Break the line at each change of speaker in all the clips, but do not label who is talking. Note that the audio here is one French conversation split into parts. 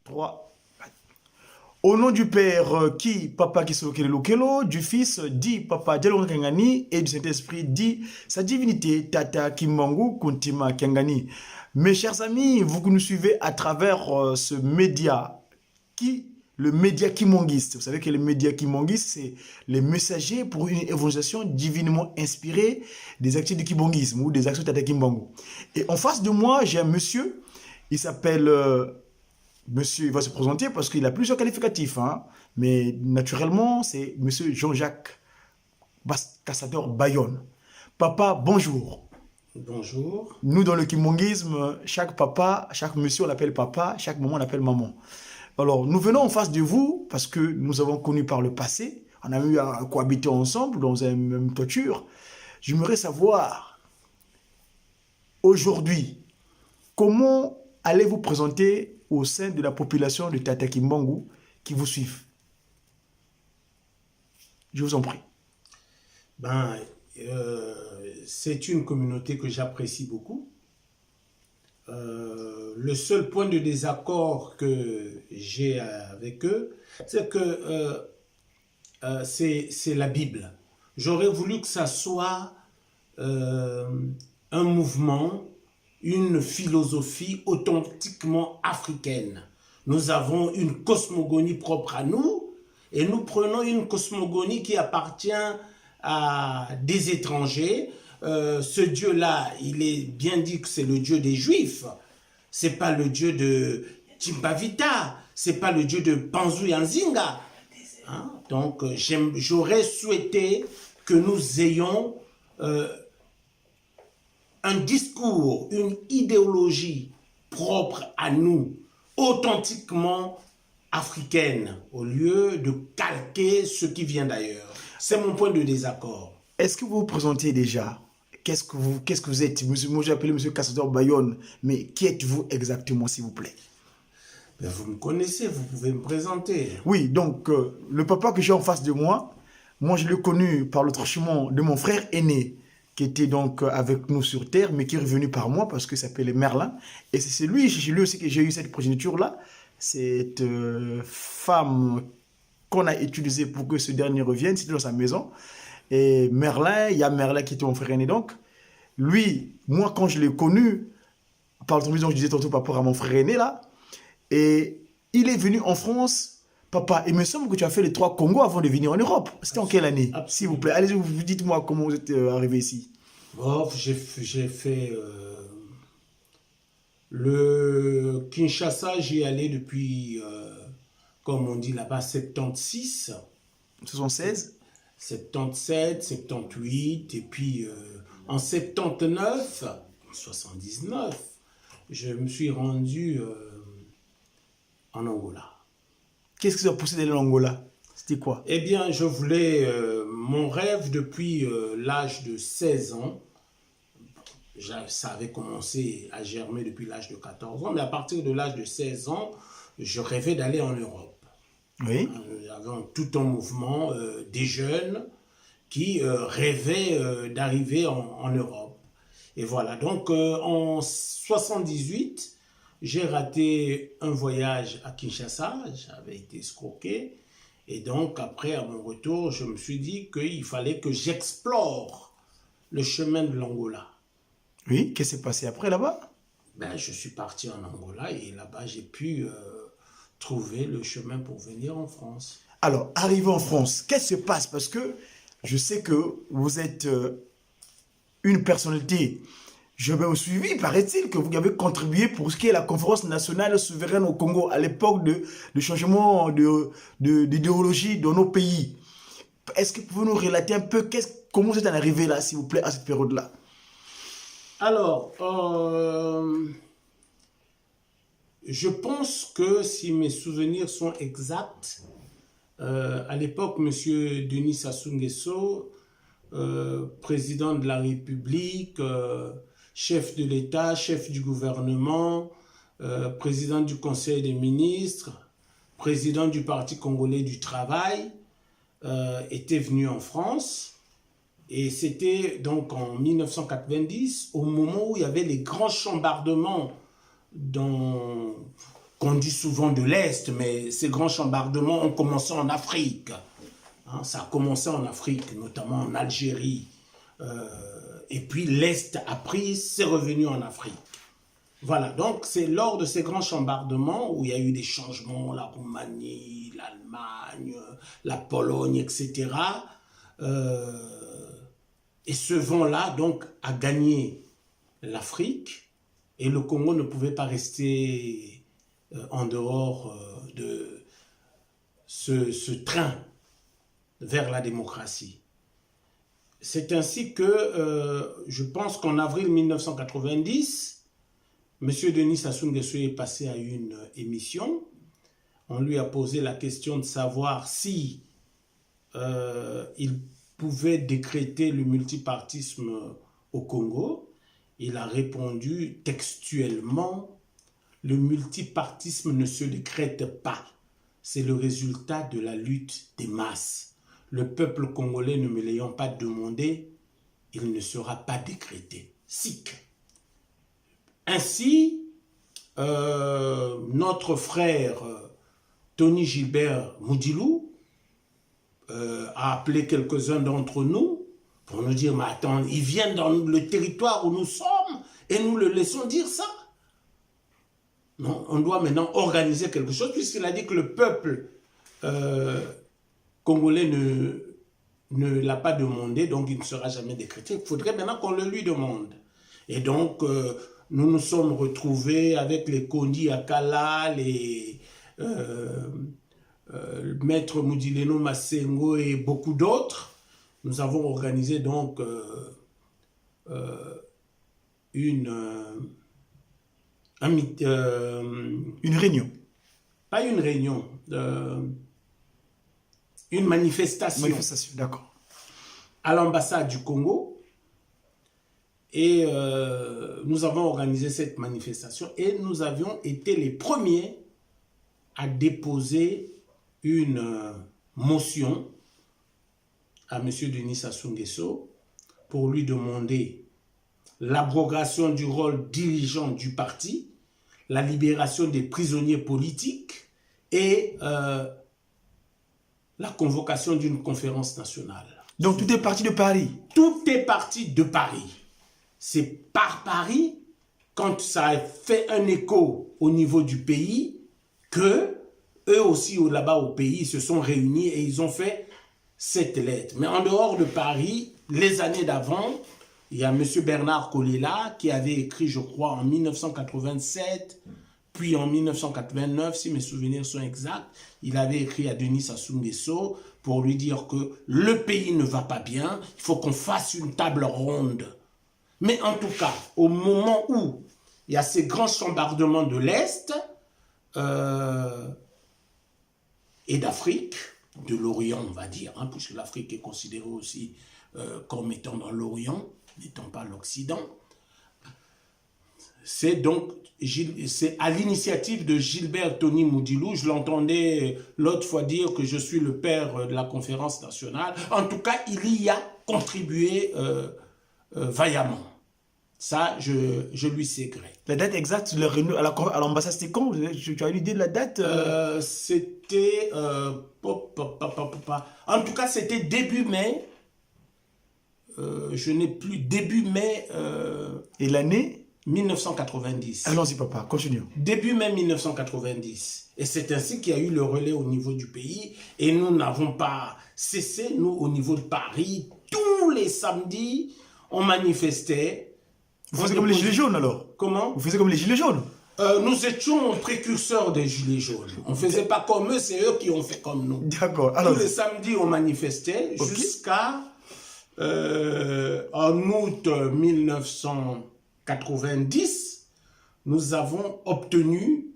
3. Au nom du Père, qui, Papa Kisokelokelo, du Fils, dit Papa Djelonga Kengani, et du Saint-Esprit, dit sa divinité, Tata Kimbangu Kuntima Kengani. Mes chers amis, vous que nous suivez à travers ce média, le média kimongiste. Vous savez que le média kimongiste, c'est les messagers pour une évangélisation divinement inspirée des actions du kimbongisme ou des actions de Tata Kimbangu. Et en face de moi, j'ai un monsieur, il s'appelle... Monsieur, il va se présenter parce qu'il a plusieurs qualificatifs, hein, mais naturellement, c'est Monsieur Jean-Jacques Cassador Bayonne. Papa, bonjour.
Bonjour.
Nous, dans le kimongisme, chaque papa, chaque monsieur, on l'appelle papa, chaque maman, on l'appelle maman. Alors, nous venons en face de vous parce que nous avons connu par le passé, on a eu à cohabiter ensemble dans une même toiture. J'aimerais savoir, aujourd'hui, comment allez-vous présenter au sein de la population de Tata Kimbangu qui vous suivent? Je vous en prie.
C'est une communauté que j'apprécie beaucoup. Le seul point de désaccord que j'ai avec eux, c'est que c'est la Bible. J'aurais voulu que ça soit un mouvement, une philosophie authentiquement africaine. Nous avons une cosmogonie propre à nous et nous prenons une cosmogonie qui appartient à des étrangers. Ce Dieu-là, il est bien dit que c'est le Dieu des Juifs. C'est pas le Dieu de Timbavita, c'est pas le Dieu de Panzu Yanzinga. Hein? Donc, j'aurais souhaité que nous ayons un discours, une idéologie propre à nous, authentiquement africaine, au lieu de calquer ce qui vient d'ailleurs. C'est mon point de désaccord.
Est-ce que vous vous présentez déjà? Qu'est-ce que vous êtes? Moi, j'ai appelé M. Cassador Bayonne, mais qui êtes-vous exactement, s'il vous plaît?
Vous me connaissez, vous pouvez me présenter.
Oui, donc, le papa que j'ai en face de moi, je l'ai connu par le truchement de mon frère aîné, qui était donc avec nous sur Terre, mais qui est revenu par moi parce qu'il s'appelait Merlin. Et c'est lui aussi que j'ai eu cette progéniture-là, cette femme qu'on a utilisée pour que ce dernier revienne, c'était dans sa maison. Et Merlin, il y a Merlin qui était mon frère aîné donc. Lui, moi quand je l'ai connu, par le je disais tantôt par rapport à mon frère aîné là, et il est venu en France. Papa, il me semble que tu as fait les 3 Congos avant de venir en Europe. C'était en quelle année? S'il vous plaît, allez-y, dites-moi comment vous êtes arrivé ici.
Oh, j'ai fait le Kinshasa, j'y ai allé depuis, comme on dit là-bas, 76.
76
77, 78, et puis en 79, 79, je me suis rendu en Angola.
Qu'est-ce qui vous a poussé d'aller en Angola? C'était quoi?
Eh bien, je voulais, mon rêve depuis l'âge de 16 ans, ça avait commencé à germer depuis l'âge de 14 ans, mais à partir de l'âge de 16 ans, je rêvais d'aller en Europe.
Oui.
Il y avait tout un mouvement des jeunes qui rêvaient d'arriver en Europe. Et voilà, donc en 78, j'ai raté un voyage à Kinshasa, j'avais été escroqué. Et donc, après, à mon retour, je me suis dit qu'il fallait que j'explore le chemin de l'Angola.
Oui, qu'est-ce qui s'est passé après là-bas?
Je suis parti en Angola et là-bas, j'ai pu trouver le chemin pour venir en France.
Alors, arrivé en France, qu'est-ce qui se passe? Parce que je sais que vous êtes une personnalité. Je vais vous suivre, paraît-il que vous avez contribué pour ce qui est la conférence nationale souveraine au Congo à l'époque de changement d'idéologie dans nos pays. Est-ce que vous pouvez nous relater un peu comment vous êtes en arrivé là, s'il vous plaît, à cette période-là?
Alors, je pense que si mes souvenirs sont exacts, à l'époque, M. Denis Sassou Nguesso, président de la République, chef de l'État, chef du gouvernement, président du Conseil des ministres, président du Parti congolais du travail, était venu en France. Et c'était donc en 1990, au moment où il y avait les grands chambardements qu'on dit souvent de l'Est, mais ces grands chambardements ont commencé en Afrique. Hein, ça a commencé en Afrique, notamment en Algérie. Et puis l'Est a pris, c'est revenu en Afrique. Voilà, donc c'est lors de ces grands chambardements où il y a eu des changements, la Roumanie, l'Allemagne, la Pologne, etc. Et ce vent-là, donc, a gagné l'Afrique et le Congo ne pouvait pas rester en dehors de ce train vers la démocratie. C'est ainsi que je pense qu'en avril 1990, M. Denis Sassou Nguesso est passé à une émission. On lui a posé la question de savoir si il pouvait décréter le multipartisme au Congo. Il a répondu textuellement: le multipartisme ne se décrète pas. C'est le résultat de la lutte des masses. Le peuple congolais ne me l'ayant pas demandé, il ne sera pas décrété. SIC. Ainsi, notre frère Tony Gilbert Moudilou a appelé quelques-uns d'entre nous pour nous dire: mais attends, ils viennent dans le territoire où nous sommes et nous le laissons dire ça. Non, on doit maintenant organiser quelque chose, puisqu'il a dit que le peuple congolais ne l'a pas demandé, donc il ne sera jamais décrété. Il faudrait maintenant qu'on le lui demande. Et donc, nous nous sommes retrouvés avec les Kondi Akala, les Maître Moudileno Massengo et beaucoup d'autres. Nous avons organisé donc une
réunion.
Pas une réunion, une manifestation.
Manifestation, d'accord.
À l'ambassade du Congo. Et nous avons organisé cette manifestation et nous avions été les premiers à déposer une motion à M. Denis Sassou Nguesso pour lui demander l'abrogation du rôle dirigeant du parti, la libération des prisonniers politiques et la convocation d'une conférence nationale.
Donc tout est parti de Paris?
Tout est parti de Paris. C'est par Paris, quand ça a fait un écho au niveau du pays, que eux aussi là-bas au pays ils se sont réunis et ils ont fait cette lettre. Mais en dehors de Paris, les années d'avant, il y a M. Bernard Kolela qui avait écrit, je crois, en 1987, puis en 1989, si mes souvenirs sont exacts, il avait écrit à Denis Sassou Nguesso pour lui dire que le pays ne va pas bien, il faut qu'on fasse une table ronde. Mais en tout cas, au moment où il y a ces grands chambardements de l'Est et d'Afrique, de l'Orient on va dire, hein, puisque l'Afrique est considérée aussi comme étant dans l'Orient, n'étant pas l'Occident, c'est donc à l'initiative de Gilbert Tony Moudilou. Je l'entendais l'autre fois dire que je suis le père de la conférence nationale. En tout cas, il y a contribué vaillamment. Ça, je lui sais gré.
La date exacte de la réunion à l'ambassade, c'était quand? Tu as une idée de la date?
C'était... en tout cas, c'était début mai. Je n'ai plus... Début mai...
Et l'année?
1990.
Allons-y, papa, continuons.
Début mai 1990. Et c'est ainsi qu'il y a eu le relais au niveau du pays. Et nous n'avons pas cessé, nous, au niveau de Paris, tous les samedis, on manifestait.
Vous faisiez comme les Gilets jaunes, alors?
Comment?
Vous faisiez comme les Gilets jaunes?
Nous étions précurseurs des Gilets jaunes. On ne faisait pas comme eux, c'est eux qui ont fait comme nous.
D'accord.
Tous les samedis, on manifestait jusqu'à en août 1990, nous avons obtenu...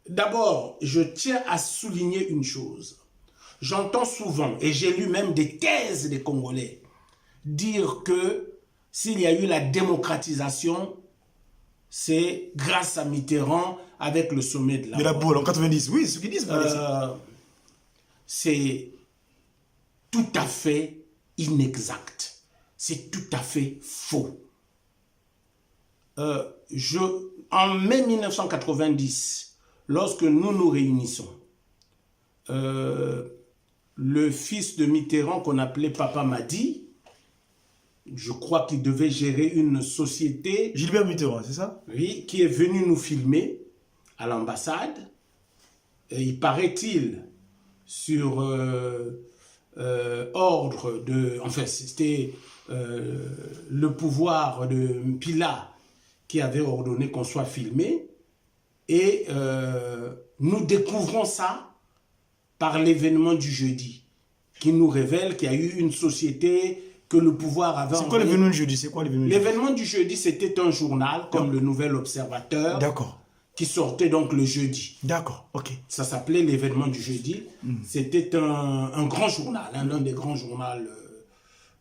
D'abord, je tiens à souligner une chose. J'entends souvent, et j'ai lu même des thèses des Congolais, dire que s'il y a eu la démocratisation, c'est grâce à Mitterrand avec le sommet de
la Baule en 90, oui, c'est ce qu'ils disent.
C'est tout à fait inexact. C'est tout à fait faux. en mai 1990, lorsque nous nous réunissons, le fils de Mitterrand qu'on appelait Papa Madi, je crois qu'il devait gérer une société.
Gilbert Mitterrand, c'est ça?
Oui, qui est venu nous filmer à l'ambassade. Il paraît-il, sur ordre de... Enfin, c'était le pouvoir de Pila qui avait ordonné qu'on soit filmé. Et nous découvrons ça par l'événement du jeudi, qui nous révèle qu'il y a eu une société que le pouvoir avait...
C'est quoi l'événement du jeudi? C'est quoi l'événement du jeudi?
L'événement du jeudi, c'était un journal, comme le Nouvel Observateur, qui sortait donc le jeudi.
D'accord, ok.
Ça s'appelait l'événement du jeudi. C'était un grand journal, l'un des grands journaux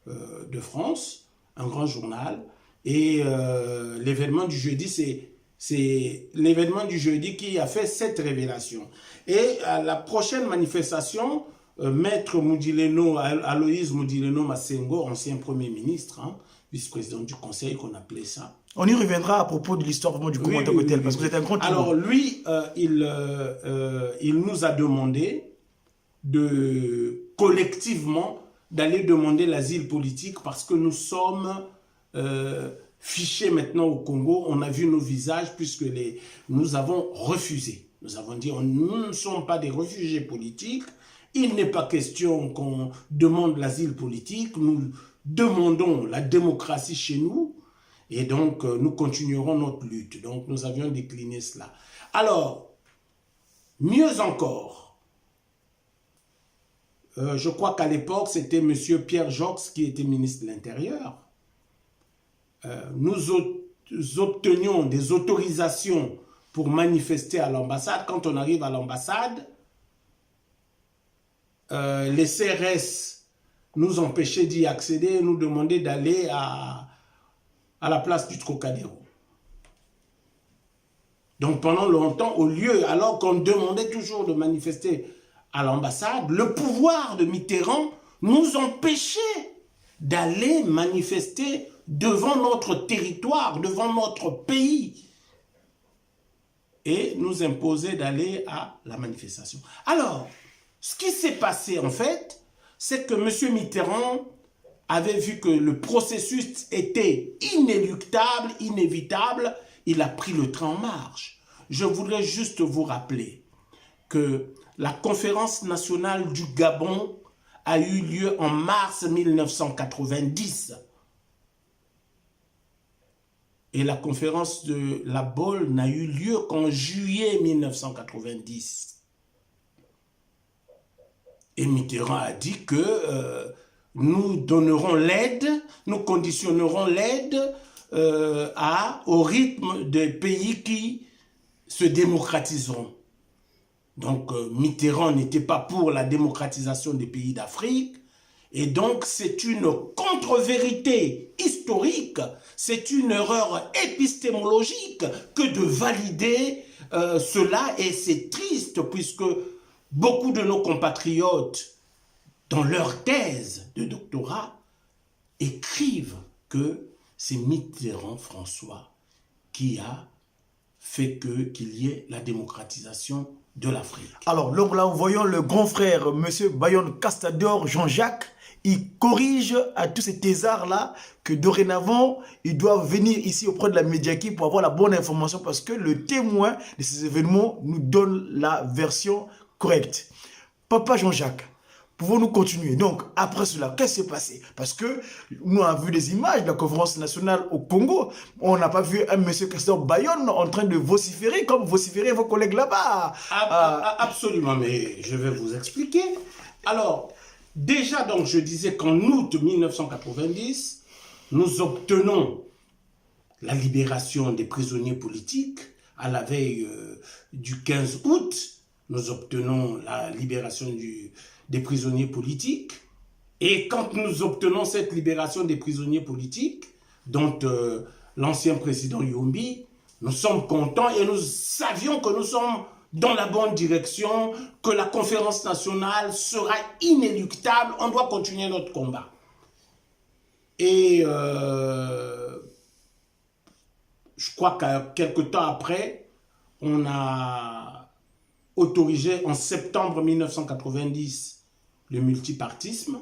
de France, un grand journal. Et l'événement du jeudi, c'est l'événement du jeudi qui a fait cette révélation. Et à la prochaine manifestation, Maître Moudileno, Aloïse Moudileno Massengo, ancien Premier ministre, hein, vice-président du Conseil qu'on appelait ça.
On y reviendra à propos de l'histoire du Congo en tant que tel, parce que vous êtes un grand témoin.
Alors lui, il nous a demandé collectivement d'aller demander l'asile politique parce que nous sommes fichés maintenant au Congo. On a vu nos visages puisque nous avons refusé. Nous avons dit, nous ne sommes pas des réfugiés politiques. Il n'est pas question qu'on demande l'asile politique. Nous demandons la démocratie chez nous. Et donc, nous continuerons notre lutte. Donc, nous avions décliné cela. Alors, mieux encore, je crois qu'à l'époque, c'était M. Pierre Jox qui était ministre de l'Intérieur. Nous obtenions des autorisations pour manifester à l'ambassade. Quand on arrive à l'ambassade, les CRS nous empêchaient d'y accéder et nous demandaient d'aller à la place du Trocadéro. Donc pendant longtemps, alors qu'on demandait toujours de manifester à l'ambassade, le pouvoir de Mitterrand nous empêchait d'aller manifester devant notre territoire, devant notre pays, et nous imposait d'aller à la manifestation. Alors, ce qui s'est passé en fait, c'est que M. Mitterrand avait vu que le processus était inéluctable, inévitable, il a pris le train en marche. Je voudrais juste vous rappeler que la conférence nationale du Gabon a eu lieu en mars 1990. Et la conférence de la Baule n'a eu lieu qu'en juillet 1990. Et Mitterrand a dit que nous donnerons l'aide, nous conditionnerons l'aide au rythme des pays qui se démocratiseront. Donc Mitterrand n'était pas pour la démocratisation des pays d'Afrique. Et donc c'est une contre-vérité historique, c'est une erreur épistémologique que de valider cela. Et c'est triste puisque beaucoup de nos compatriotes, dans leur thèse de doctorat, écrivent que c'est Mitterrand François qui a fait qu'il y ait la démocratisation de l'Afrique.
Alors, donc là, voyons le grand frère, M. Bayonne Castador Jean-Jacques, il corrige à tous ces thésards-là que dorénavant, ils doivent venir ici auprès de la Médiaki pour avoir la bonne information parce que le témoin de ces événements nous donne la version correcte. Papa Jean-Jacques, pouvons-nous continuer? Donc, après cela, qu'est-ce qui s'est passé? Parce que nous avons vu des images de la conférence nationale au Congo. On n'a pas vu un monsieur Castador Bayonne en train de vociférer comme vociférer vos collègues là-bas.
Absolument, mais je vais vous expliquer. Alors, déjà, donc, je disais qu'en août 1990, nous obtenons la libération des prisonniers politiques. À la veille du 15 août, nous obtenons la libération des prisonniers politiques. Et quand nous obtenons cette libération des prisonniers politiques, dont l'ancien président Yombi, nous sommes contents et nous savions que nous sommes dans la bonne direction, que la conférence nationale sera inéluctable, on doit continuer notre combat. Et je crois que quelque temps après, on a autorisé en septembre 1990 le multipartisme.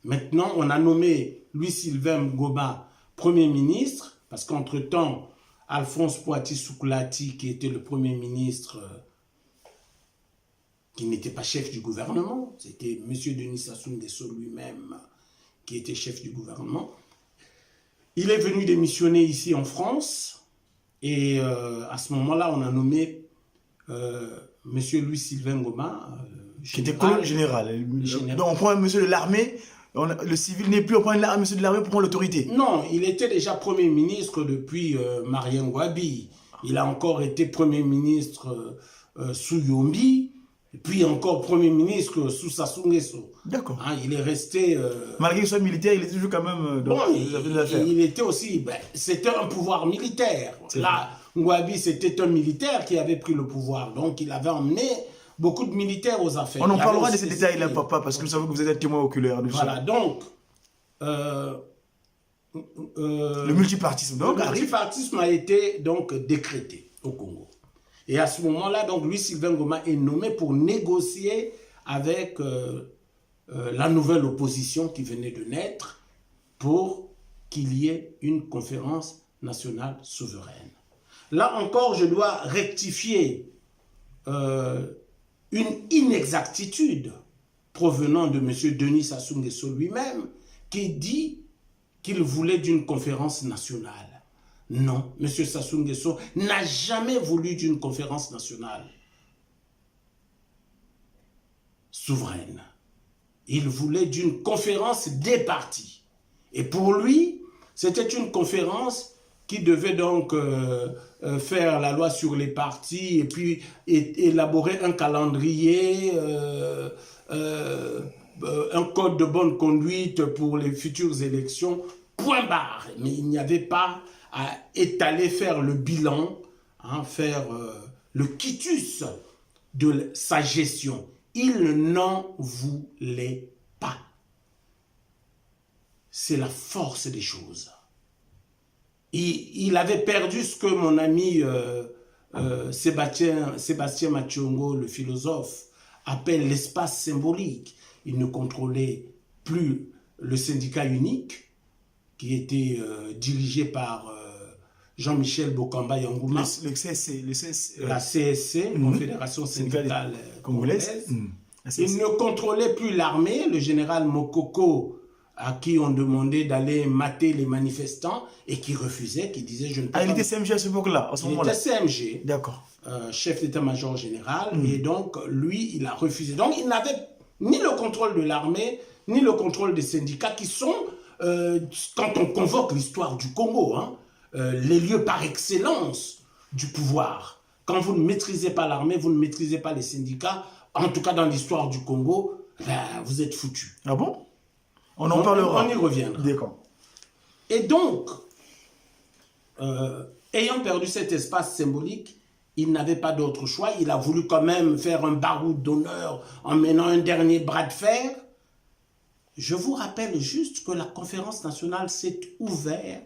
Maintenant, on a nommé Louis-Sylvain Ngoma Premier ministre, parce qu'entre-temps, Alphonse Poaty-Soukoulati, qui était le Premier ministre, qui n'était pas chef du gouvernement, c'était M. Denis Sassou Nguesso lui-même qui était chef du gouvernement. Il est venu démissionner ici en France, et à ce moment-là, on a nommé M. Louis-Sylvain Ngoma,
qui était colonel général. Donc on prend un monsieur de l'armée, le civil n'est plus, on prend un monsieur de l'armée pour prendre l'autorité.
Non, il était déjà Premier ministre depuis Marien Ngouabi. Il a encore été Premier ministre sous Yombi, puis encore Premier ministre sous Sassou Nguesso.
D'accord.
Hein, il est resté...
Malgré qu'il soit militaire, il est toujours quand même...
Bon, il était aussi... Ben, c'était un pouvoir militaire. Là, Ngouabi, c'était un militaire qui avait pris le pouvoir. Donc, il avait emmené beaucoup de militaires aux affaires.
On en parlera de ces détails-là, papa, parce que nous savons que vous êtes un témoin oculaire.
Voilà, donc...
le multipartisme, donc,
le multipartisme a été donc décrété au Congo. Et à ce moment-là, donc, Louis-Sylvain Ngoma est nommé pour négocier avec la nouvelle opposition qui venait de naître pour qu'il y ait une conférence nationale souveraine. Là encore, je dois rectifier une inexactitude provenant de M. Denis Sassou Nguesso lui-même, qui dit qu'il voulait d'une conférence nationale. Non, M. Sassou Nguesso n'a jamais voulu d'une conférence nationale souveraine. Il voulait d'une conférence des partis. Et pour lui, c'était une conférence qui devait donc faire la loi sur les partis et puis élaborer un calendrier, un code de bonne conduite pour les futures élections, point barre. Mais il n'y avait pas à étaler, faire le bilan, hein, faire le quitus de sa gestion. Il n'en voulait pas. C'est la force des choses. Il avait perdu ce que mon ami Sébastien Machongo, le philosophe, appelle l'espace symbolique. Il ne contrôlait plus le syndicat unique, qui était dirigé par Jean-Michel Bokamba Yangouma. La CSC, Confédération syndicale congolaise. Il ne contrôlait plus l'armée, le général Mokoko, à qui on demandait d'aller mater les manifestants et qui refusait, qui disait je ne peux pas...
il était CMG à ce moment-là,
Il était CMG,
chef
d'état-major général, et donc lui, il a refusé. Donc il n'avait ni le contrôle de l'armée, ni le contrôle des syndicats qui sont, quand on convoque l'histoire du Congo, hein, les lieux par excellence du pouvoir. Quand vous ne maîtrisez pas l'armée, vous ne maîtrisez pas les syndicats, en tout cas dans l'histoire du Congo, ben, vous êtes foutus.
Ah bon? On en parlera.
On y reviendra.
D'accord.
Et donc, ayant perdu cet espace symbolique, il n'avait pas d'autre choix. Il a voulu quand même faire un baroud d'honneur en menant un dernier bras de fer. Je vous rappelle juste que la conférence nationale s'est ouverte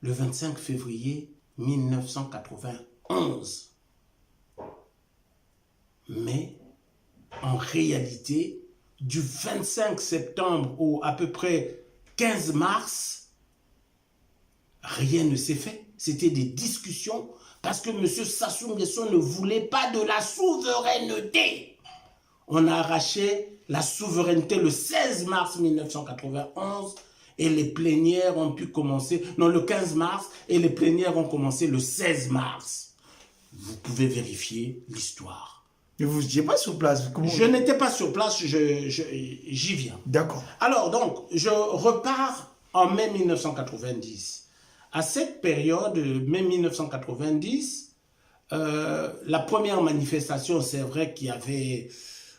le 25 février 1991. Mais, en réalité, du 25 septembre au à peu près 15 mars, rien ne s'est fait. C'était des discussions parce que M. Sassou Nguesso ne voulait pas de la souveraineté. On a arraché la souveraineté le 16 mars 1991 et les plénières ont pu commencer, non, le 15 mars, et les plénières ont commencé le 16 mars. Vous pouvez vérifier l'histoire.
Mais vous n'étiez pas sur place.
Je n'étais pas sur place, j'y viens.
D'accord.
Alors donc, je repars en mai 1990. À cette période, mai 1990, la première manifestation, c'est vrai qu'il y avait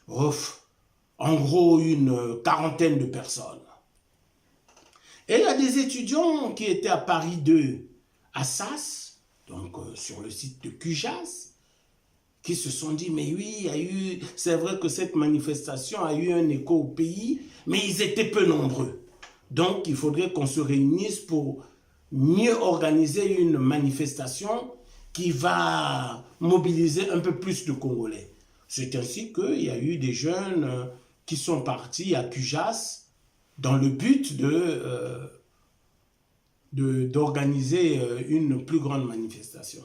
en gros une quarantaine de personnes. Et il y a des étudiants qui étaient à Paris 2, à Sas, donc sur le site de Cujas, qui se sont dit, mais oui, c'est vrai que cette manifestation a eu un écho au pays, mais ils étaient peu nombreux. Donc, il faudrait qu'on se réunisse pour mieux organiser une manifestation qui va mobiliser un peu plus de Congolais. C'est ainsi qu'il y a eu des jeunes qui sont partis à Cujas dans le but d'organiser une plus grande manifestation.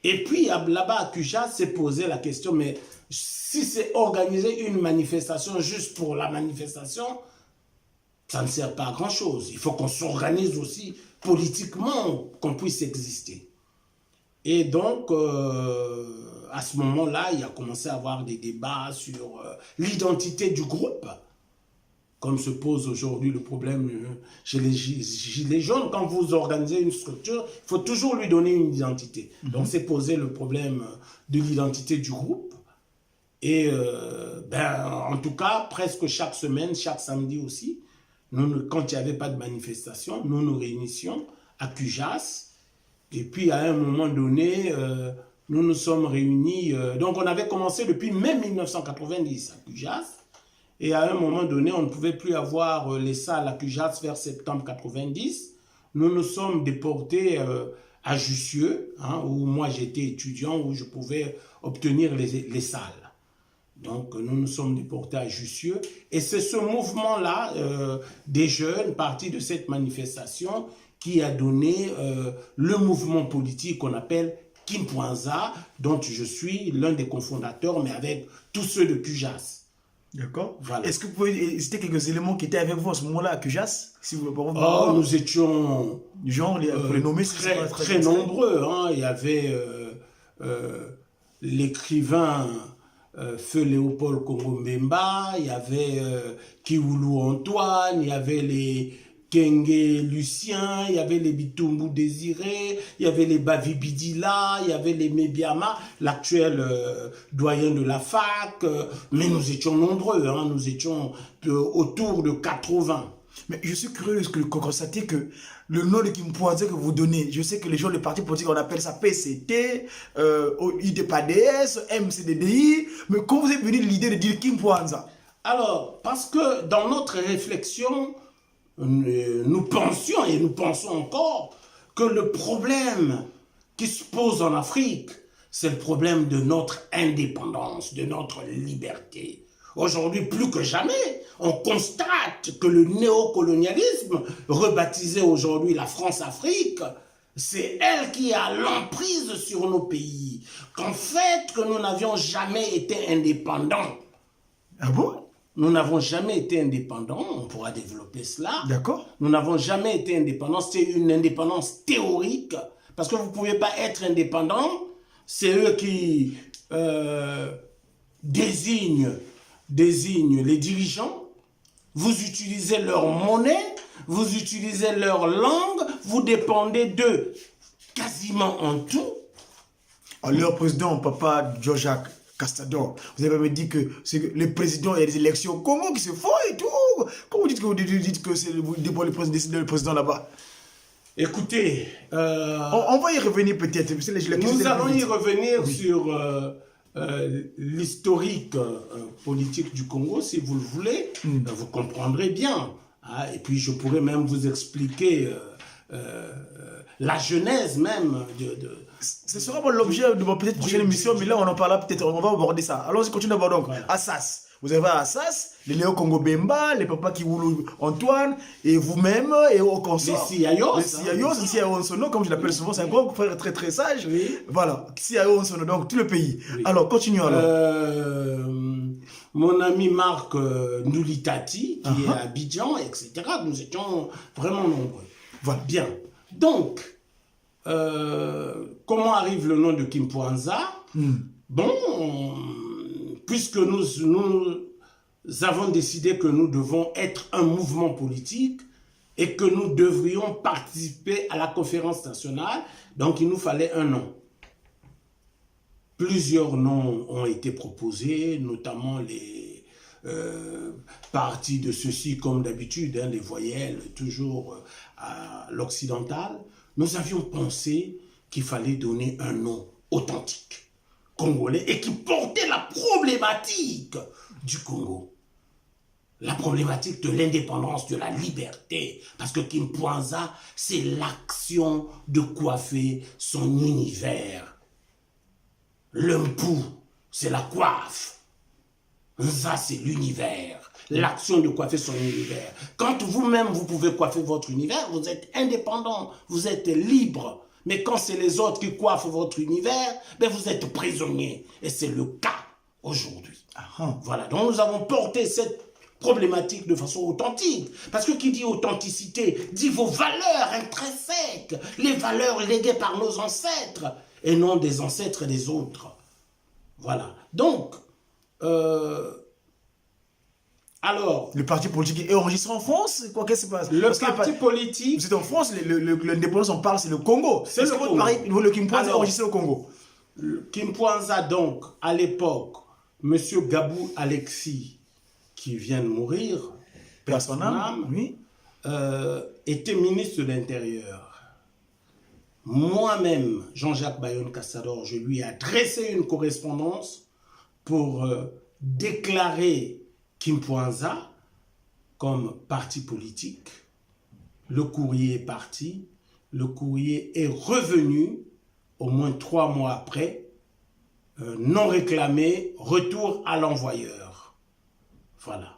Et puis là-bas à Cujas s'est posé la question, mais si c'est organiser une manifestation juste pour la manifestation, ça ne sert pas à grand-chose. Il faut qu'on s'organise aussi politiquement, qu'on puisse exister. Et donc, à ce moment-là, il a commencé à avoir des débats sur l'identité du groupe. Comme se pose aujourd'hui le problème chez les Gilets jaunes, quand vous organisez une structure, il faut toujours lui donner une identité. Donc, c'est posé le problème de l'identité du groupe. Et en tout cas, presque chaque semaine, chaque samedi aussi, quand il n'y avait pas de manifestation, nous nous réunissions à Cujas. Et puis, à un moment donné, nous nous sommes réunis. Donc, on avait commencé depuis mai 1990 à Cujas. Et à un moment donné, on ne pouvait plus avoir les salles à Cujas vers septembre 90. Nous nous sommes déportés à Jussieu, où moi j'étais étudiant, où je pouvais obtenir les salles. Donc nous nous sommes déportés à Jussieu. Et c'est ce mouvement-là des jeunes partis de cette manifestation qui a donné le mouvement politique qu'on appelle Kimpuanza, dont je suis l'un des cofondateurs, mais avec tous ceux de Cujas.
D'accord.
Voilà.
Est-ce que vous pouvez citer quelques éléments qui étaient avec vous à ce moment-là à Cujas, si vous pouvez
nous étions
du genre, pour les nommer,
très nombreux. Il y avait l'écrivain Feu Léopold Congo Mbemba, il y avait Kiwulu Antoine, il y avait les Kenge Lucien, il y avait les Bitumbu Désiré, il y avait les Bavi Bidila, il y avait les Mebiama, l'actuel doyen de la fac, mais nous étions nombreux, nous étions autour de 80.
Mais je suis curieux de constater que le nom de Kimpuanza que vous donnez, je sais que les gens des partis politiques, on appelle ça PCT, IDPADS, MCDDI, mais quand vous êtes venu l'idée de dire Kimpuanza?
Alors, parce que dans notre réflexion, nous pensions et nous pensons encore que le problème qui se pose en Afrique, c'est le problème de notre indépendance, de notre liberté. Aujourd'hui, plus que jamais, on constate que le néocolonialisme, rebaptisé aujourd'hui la France-Afrique, c'est elle qui a l'emprise sur nos pays. Qu'en fait, que nous n'avions jamais été indépendants.
Ah bon?
Nous n'avons jamais été indépendants, on pourra développer cela.
D'accord.
Nous n'avons jamais été indépendants, c'est une indépendance théorique, parce que vous ne pouvez pas être indépendant, c'est eux qui désignent les dirigeants, vous utilisez leur monnaie, vous utilisez leur langue, vous dépendez d'eux quasiment en tout.
Alors, leur président, Papa Jean-Jacques Castador, vous avez même dit que le président, il y a des élections au Congo qui se font et tout. Comment vous dites que c'est le président là-bas?
Écoutez,
on va y revenir peut-être.
Nous allons y revenir sur l'historique politique du Congo, si vous le voulez. Vous comprendrez bien. Et puis je pourrais même vous expliquer la genèse même
Ce sera l'objet de ma peut-être prochaine émission, mais là on en parlera peut-être, on va aborder ça. Alors on continue d'abord donc. Voilà. Assas. Vous avez Assas, les Léo Congo Bemba, les papas Kiwulu Antoine, et vous-même, et au consort.
Les Siayos.
Les Siayos, les Siayos Sono, comme je l'appelle souvent, c'est un grand frère très très sage. Oui. Voilà, Siayos Sono, donc tout le pays. Oui. Alors, continuons alors.
Mon ami Marc Noulitati, qui est à Abidjan, etc. Nous étions vraiment nombreux. Voilà. Bien. Donc, comment arrive le nom de Kimpuanza? Bon, puisque nous avons décidé que nous devons être un mouvement politique et que nous devrions participer à la conférence nationale, donc il nous fallait un nom. Plusieurs noms ont été proposés, notamment les partis de ceux-ci, comme d'habitude, les voyelles, toujours à l'occidental. Nous avions pensé qu'il fallait donner un nom authentique. congolais et qui portait la problématique du Congo. La problématique de l'indépendance, de la liberté. Parce que Kimpwanza, c'est l'action de coiffer son univers. L'Umpu, c'est la coiffe. Ça, c'est l'univers. L'action de coiffer son univers. Quand vous-même, vous pouvez coiffer votre univers, vous êtes indépendant, vous êtes libre. Mais quand c'est les autres qui coiffent votre univers, ben vous êtes prisonnier. Et c'est le cas aujourd'hui. Voilà, donc nous avons porté cette problématique de façon authentique. Parce que qui dit authenticité dit vos valeurs intrinsèques, les valeurs léguées par nos ancêtres, et non des ancêtres des autres. Voilà. Donc, alors...
Le parti politique est enregistré en France? Quoi, qu'est-ce qui se passe?
Le parti politique...
Vous êtes en France, l'indépendance, on parle, c'est le Congo.
C'est le Congo.
Le Kimpwanza est enregistré au Congo.
Kimpwanza, donc, à l'époque, M. Gabou Alexis, qui vient de mourir,
Personnel, oui.
était ministre de l'Intérieur. Moi-même, Jean-Jacques Bayonne Cassador, je lui ai adressé une correspondance pour déclarer Kimpwanza comme parti politique. Le courrier est parti, le courrier est revenu au moins 3 mois après, non réclamé, retour à l'envoyeur. Voilà.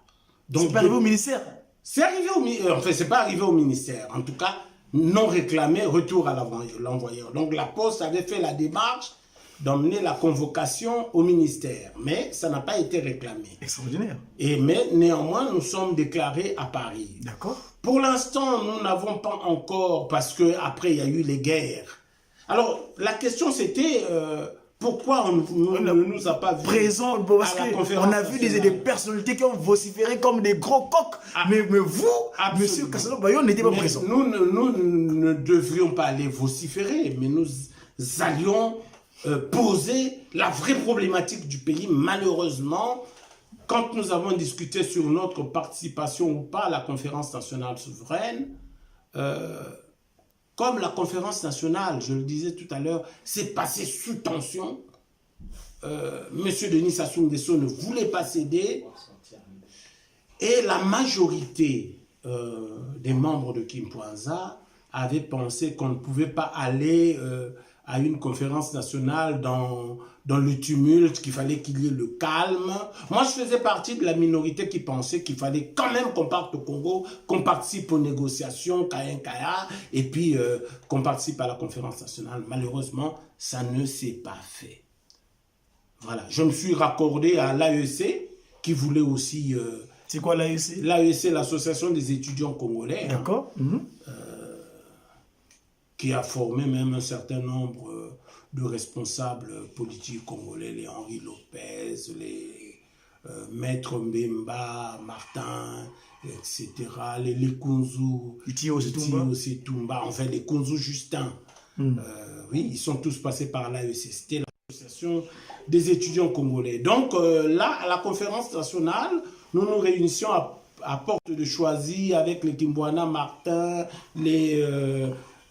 Donc,
c'est pas arrivé au ministère?
C'est arrivé au ministère, enfin c'est pas arrivé au ministère, en tout cas, non réclamé, retour à l'envoyeur. Donc la Poste avait fait la démarche d'emmener la convocation au ministère, mais ça n'a pas été réclamé.
Extraordinaire.
Mais néanmoins, nous sommes déclarés à Paris.
D'accord.
Pour l'instant, nous n'avons pas encore, parce qu'après il y a eu les guerres. Alors, la question c'était... pourquoi on ne nous a pas vu
présent, parce qu'on a vu des personnalités qui ont vociféré comme des gros coqs. Mais vous, monsieur Cassador Bayonne, n'était pas présent.
Nous ne devrions pas aller vociférer, mais nous allions poser la vraie problématique du pays. Malheureusement, quand nous avons discuté sur notre participation ou pas à la conférence nationale souveraine, comme la conférence nationale, je le disais tout à l'heure, s'est passée sous tension, Monsieur Denis Sassou Nguesso ne voulait pas céder, et la majorité des membres de Kimpwanza avaient pensé qu'on ne pouvait pas aller à une conférence nationale dans le tumulte, qu'il fallait qu'il y ait le calme. Moi, je faisais partie de la minorité qui pensait qu'il fallait quand même qu'on parte au Congo, qu'on participe aux négociations, Kaya, et puis qu'on participe à la conférence nationale. Malheureusement, ça ne s'est pas fait. Voilà. Je me suis raccordé à l'AEC, qui voulait aussi...
c'est quoi l'AEC?
L'AEC, l'Association des étudiants congolais.
D'accord.
Qui a formé même un certain nombre de responsables politiques congolais, les Henri Lopez, les Maître Mbemba, Martin, etc., les Kunzu,
Itio
Setumba, enfin les Kunzu Justin. Oui, ils sont tous passés par l'AEC, c'était l'association des étudiants congolais. Donc là, à la conférence nationale, nous nous réunissions à Porte de Choisy avec les Kimbwana Martin, les...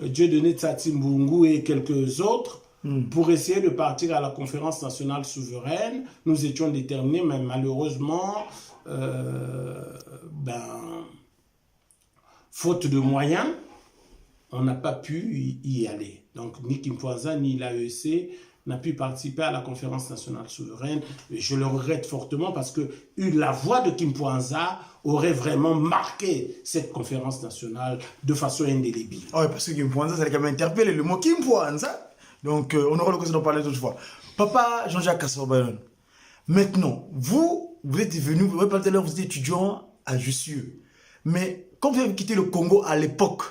Dieudonné Tsatsi Mbungu et quelques autres pour essayer de partir à la conférence nationale souveraine. Nous étions déterminés, mais malheureusement, faute de moyens, on n'a pas pu y aller. Donc, ni Kimpwanza ni l'AEC n'a pu participer à la conférence nationale souveraine. Et je le regrette fortement parce que la voix de Kimpwanza aurait vraiment marqué cette conférence nationale de façon indélébile.
Oui, parce que Kimpwanza, ça a quand même interpellé le mot Kimpwanza. Donc, on aura l'occasion d'en parler d'autres fois. Papa Jean-Jacques Cassador Bayonne, maintenant, vous êtes venu, vous êtes étudiant à Jussieu. Mais quand vous avez quitté le Congo à l'époque,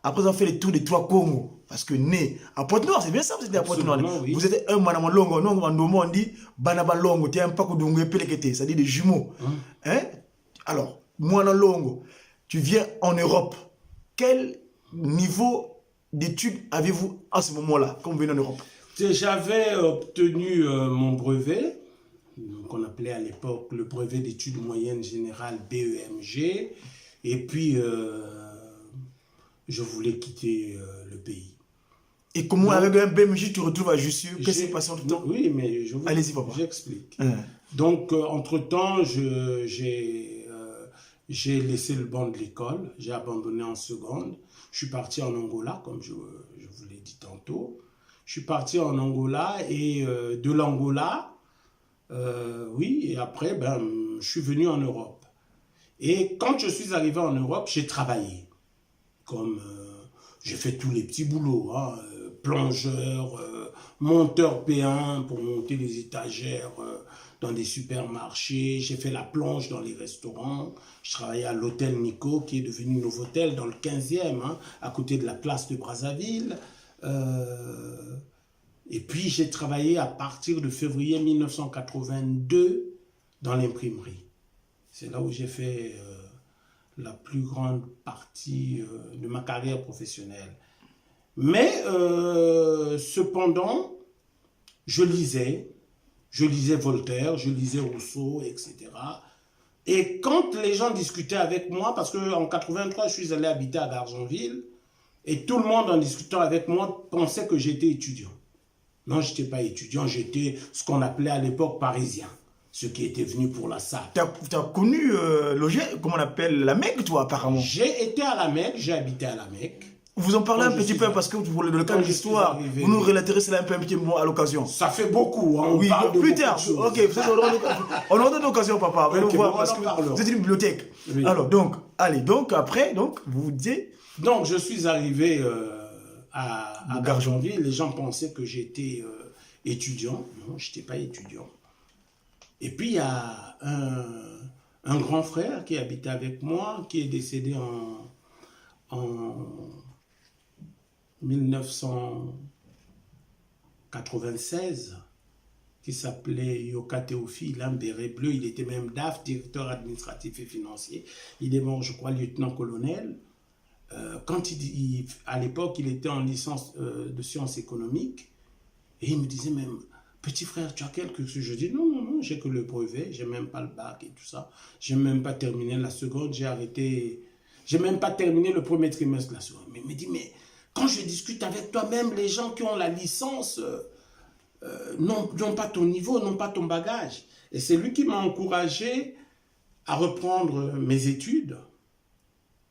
après avoir fait le tour des 3 Congos, parce que né à Pointe-Noire, c'est bien ça, vous étiez à Pointe-Noire. Oui. Vous êtes un manama longo, non, on dit banaba longo, tu es un paco d'ongwe pelekete, c'est-à-dire des jumeaux. Hein? Alors, Moana Longo, tu viens en Europe. Quel niveau d'études avez-vous à ce moment-là, quand vous venez en Europe?
J'avais obtenu mon brevet, qu'on appelait à l'époque le brevet d'études moyennes générales BEMG, et puis je voulais quitter le pays.
Et comment, avec un BMJ, tu retrouves à Jussieu? Qu'est-ce qui s'est passé entre temps?
Oui, mais
Allez-y, papa.
j'explique. Donc, entre-temps, j'ai laissé le banc de l'école, j'ai abandonné en seconde. Je suis parti en Angola, comme je vous l'ai dit tantôt. Je suis parti en Angola et de l'Angola, oui, et après, ben, je suis venu en Europe. Et quand je suis arrivé en Europe, j'ai travaillé. Comme j'ai fait tous les petits boulots, hein, plongeur, monteur P1 pour monter les étagères dans des supermarchés. J'ai fait la plonge dans les restaurants. Je travaillais à l'hôtel Nico, qui est devenu Novotel dans le 15e, hein, à côté de la place de Brazzaville. Et puis j'ai travaillé à partir de février 1982 dans l'imprimerie. C'est là où j'ai fait la plus grande partie de ma carrière professionnelle. Mais cependant, je lisais Voltaire, je lisais Rousseau, etc. Et quand les gens discutaient avec moi, parce qu'en 83, je suis allé habiter à Gargenville, et tout le monde en discutant avec moi pensait que j'étais étudiant. Non, je n'étais pas étudiant, j'étais ce qu'on appelait à l'époque parisien, ceux qui étaient venus pour la salle.
Tu as connu, comment on appelle, la Mecque, toi, apparemment?
J'ai été à la Mecque, j'ai habité à la Mecque.
Vous en parlez un petit peu parce que pour le cadre de l'histoire, vous nous relaterez cela un petit mot à l'occasion.
Ça fait beaucoup, hein,
oui, plus tard. Ok, on aura l'occasion, papa. Venez nous voir parce que vous êtes une bibliothèque. Oui. Alors, donc, allez, donc après, donc, vous vous disiez.
Donc, je suis arrivé à Gargenville. Les gens pensaient que j'étais étudiant. Non, je n'étais pas étudiant. Et puis, il y a un grand frère qui habitait avec moi, qui est décédé en 1996, qui s'appelait Yoka Théophile, un béret bleu. Il était même DAF, directeur administratif et financier. Il est mort, je crois, lieutenant-colonel. Quand à l'époque, il était en licence de sciences économiques. Et il me disait même, petit frère, tu as quelque chose? Je dis, non, j'ai que le brevet, j'ai même pas le bac et tout ça. J'ai même pas terminé la seconde, j'ai arrêté. J'ai même pas terminé le premier trimestre de la seconde. Mais il me dit, mais quand je discute avec toi, même les gens qui ont la licence n'ont pas ton niveau, n'ont pas ton bagage. Et c'est lui qui m'a encouragé à reprendre mes études.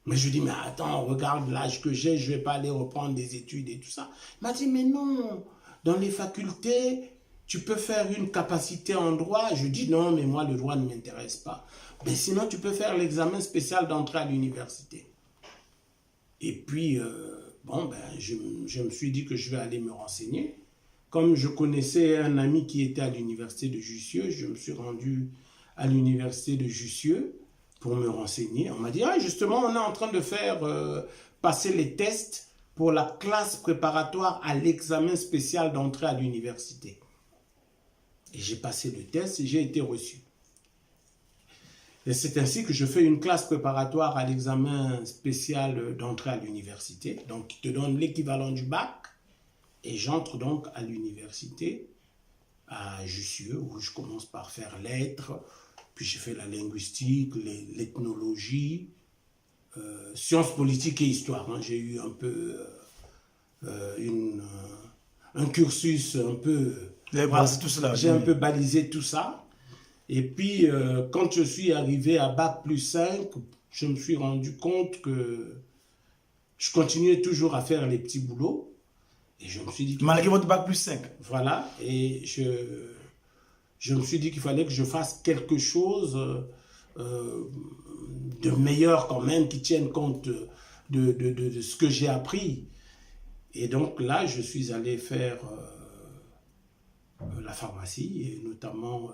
Mais je lui dis, mais attends, regarde l'âge que j'ai, je ne vais pas aller reprendre des études et tout ça. Il m'a dit, mais non, dans les facultés, tu peux faire une capacité en droit. Je dis, non, mais moi, le droit ne m'intéresse pas. Mais sinon, tu peux faire l'examen spécial d'entrée à l'université. Et puis, bon, ben, je me suis dit que je vais aller me renseigner. Comme je connaissais un ami qui était à l'université de Jussieu, je me suis rendu à l'université de Jussieu pour me renseigner. On m'a dit, ah, justement, on est en train de faire passer les tests pour la classe préparatoire à l'examen spécial d'entrée à l'université. Et j'ai passé le test et j'ai été reçu. Et c'est ainsi que je fais une classe préparatoire à l'examen spécial d'entrée à l'université, donc qui te donne l'équivalent du bac. Et j'entre donc à l'université, à Jussieu, où je commence par faire lettres, puis j'ai fait la linguistique, l'ethnologie, sciences politiques et histoire. Hein. J'ai eu un peu un cursus un peu... J'ai un peu balisé tout ça. Et puis, quand je suis arrivé à Bac plus 5, je me suis rendu compte que je continuais toujours à faire les petits boulots. Et je me suis dit...
Malgré votre Bac plus 5.
Voilà. Et je me suis dit qu'il fallait que je fasse quelque chose de meilleur quand même, qui tienne compte de ce que j'ai appris. Et donc là, je suis allé faire la pharmacie, et notamment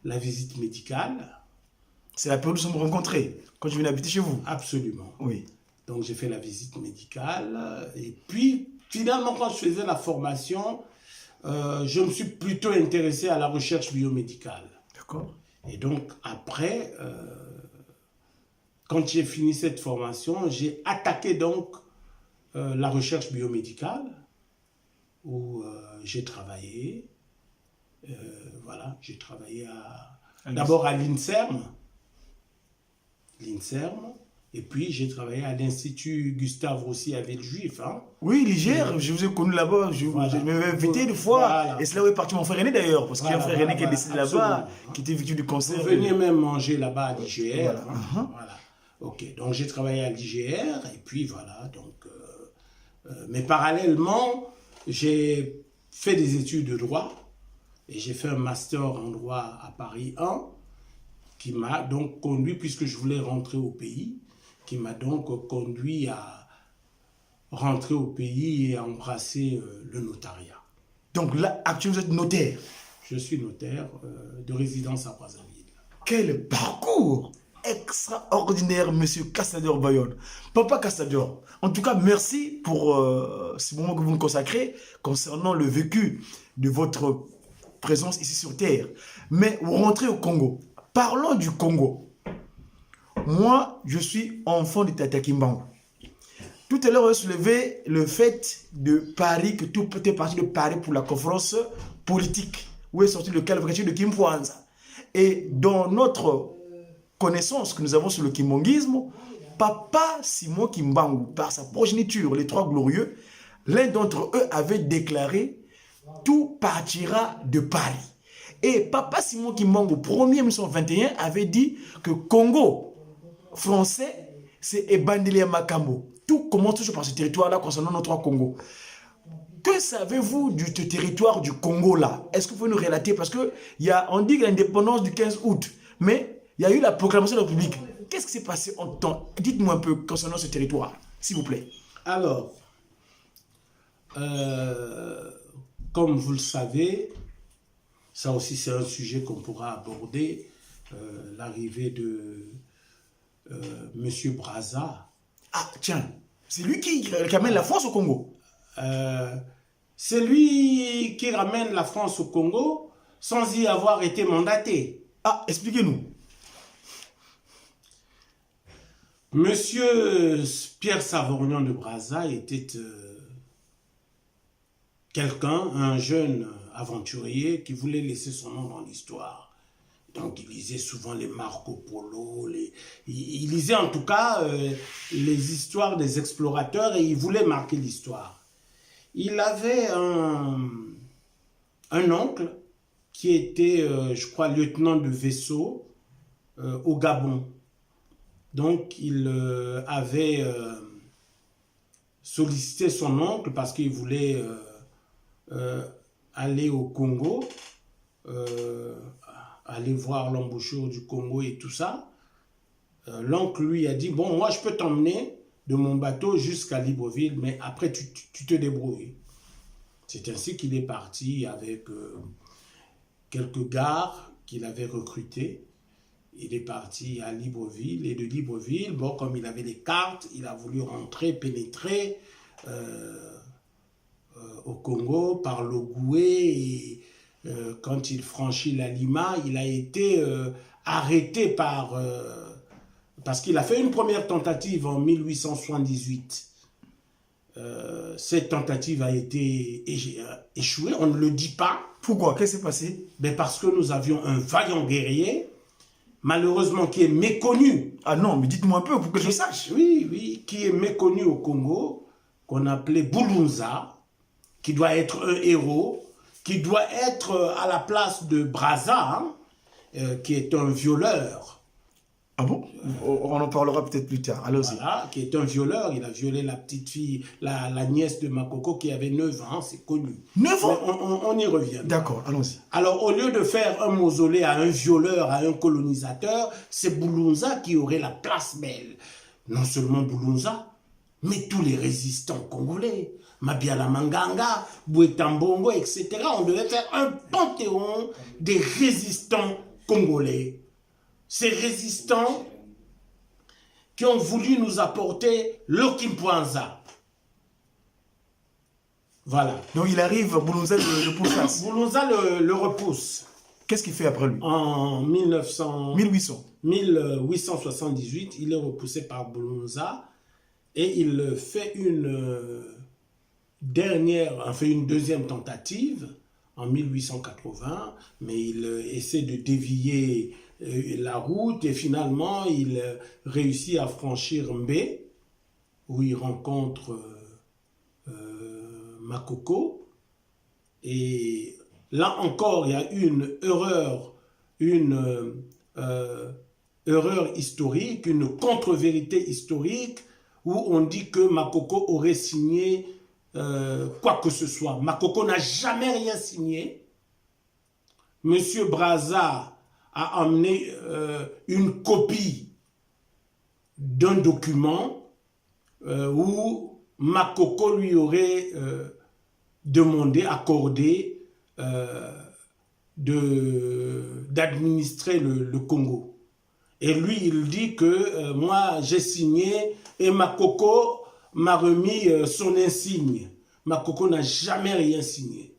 la visite médicale.
C'est la période où nous sommes rencontrés, quand je venais habiter chez vous.
Absolument.
Oui.
Donc j'ai fait la visite médicale. Et puis, finalement, quand je faisais la formation, je me suis plutôt intéressé à la recherche biomédicale.
D'accord.
Et donc, après, quand j'ai fini cette formation, j'ai attaqué donc la recherche biomédicale, où j'ai travaillé. Voilà, j'ai travaillé d'abord à l'INSERM. L'INSERM. Et puis, j'ai travaillé à l'Institut Gustave Roussy à Villejuif. Hein.
Oui, l'Iger, je vous ai connu là-bas,
Voilà.
je m'avais invité une fois,
Voilà.
et c'est là où est parti mon frère aîné d'ailleurs, parce qu'il y a un frère aîné qui est décédé là-bas, qui était victime du cancer.
Vous veniez même manger là-bas à l'IGR.
Voilà.
Hein. Voilà. Ok, donc j'ai travaillé à l'IGR, et puis voilà, donc... mais parallèlement, j'ai fait des études de droit, et j'ai fait un master en droit à Paris 1, qui m'a donc conduit, puisque je voulais rentrer au pays, qui m'a donc conduit à rentrer au pays et à embrasser le notariat.
Donc là, actuellement, vous êtes notaire.
Je suis notaire de résidence à Brazzaville.
Quel parcours extraordinaire, monsieur Cassador Bayonne. Papa Cassador, en tout cas, merci pour ce moment que vous nous consacrez concernant le vécu de votre présence ici sur Terre. Mais vous rentrez au Congo. Parlons du Congo. Moi, je suis enfant de Tata Kimbangu. Tout à l'heure, on a soulevé le fait de Paris, que tout était parti de Paris pour la conférence politique, où est sorti le calvaire de Kim Pwanza. Et dans notre connaissance que nous avons sur le kimbongisme, Papa Simon Kimbangu, par sa progéniture, les Trois Glorieux, l'un d'entre eux avait déclaré « Tout partira de Paris ». Et Papa Simon Kimbangu, 1er 1921, avait dit que Congo français, c'est Ebandeli Makambo. Tout commence toujours par ce territoire-là concernant nos trois Congos. Que savez-vous du territoire du Congo-là? Est-ce que vous pouvez nous relater? Parce qu'on dit l'indépendance du 15 août, mais il y a eu la proclamation de la République. Qu'est-ce qui s'est passé en temps? Dites-moi un peu concernant ce territoire, s'il vous plaît.
Alors, comme vous le savez, ça aussi c'est un sujet qu'on pourra aborder, l'arrivée de Monsieur Brazza.
Ah, tiens, c'est lui qui amène la France au Congo.
C'est lui qui ramène la France au Congo sans y avoir été mandaté.
Ah, expliquez-nous.
Monsieur Pierre Savorgnan de Brazza était quelqu'un, un jeune aventurier qui voulait laisser son nom dans l'histoire. Donc il lisait souvent les Marco Polo, il lisait en tout cas les histoires des explorateurs et il voulait marquer l'histoire. Il avait un oncle qui était, je crois, lieutenant de vaisseau au Gabon. Donc il avait sollicité son oncle parce qu'il voulait aller au Congo, aller voir l'embouchure du Congo et tout ça. L'oncle lui a dit, bon, moi je peux t'emmener de mon bateau jusqu'à Libreville, mais après tu te débrouilles. C'est ainsi qu'il est parti avec quelques gares qu'il avait recrutés. Il est parti à Libreville, et de Libreville, bon, comme il avait les cartes, il a voulu rentrer, pénétrer au Congo par l'Ogoué, et quand il franchit la Lima, il a été arrêté parce qu'il a fait une première tentative en 1878. Cette tentative a été échouée, on ne le dit pas.
Pourquoi? Qu'est-ce qui s'est passé?
Mais parce que nous avions un vaillant guerrier, malheureusement qui est méconnu.
Ah non, mais dites-moi un peu pour que je sache.
Oui, oui, qui est méconnu au Congo, qu'on appelait Boulunza, qui doit être un héros, qui doit être à la place de Brazza, hein, qui est un violeur.
Ah bon? On en parlera peut-être plus tard. Allons-y.
Voilà, qui est un violeur. Il a violé la petite fille, la nièce de Makoko qui avait 9 ans, c'est connu.
9 ans?
On y revient.
D'accord, allons-y.
Alors, au lieu de faire un mausolée à un violeur, à un colonisateur, c'est Boulunza qui aurait la place belle. Non seulement Boulunza, mais tous les résistants congolais. Mabiala Manganga, Bouetambongo, etc. On devait faire un panthéon des résistants congolais. Ces résistants qui ont voulu nous apporter le Kimpwanza. Voilà.
Donc il arrive, Boulonza le pourchasse.
Boulunza le repousse.
Qu'est-ce qu'il fait après lui?
En
1800.
1878, il est repoussé par Boulunza et il fait une deuxième tentative en 1880, mais il essaie de dévier la route et finalement il réussit à franchir Mbé où il rencontre Makoko et là encore il y a une erreur historique, une contre-vérité historique où on dit que Makoko aurait signé quoi que ce soit. Makoko n'a jamais rien signé. Monsieur Brazza a amené une copie d'un document où Makoko lui aurait demandé, accordé d'administrer le Congo. Et lui, il dit que moi, j'ai signé et Makoko m'a remis son insigne. Makoko n'a jamais rien signé.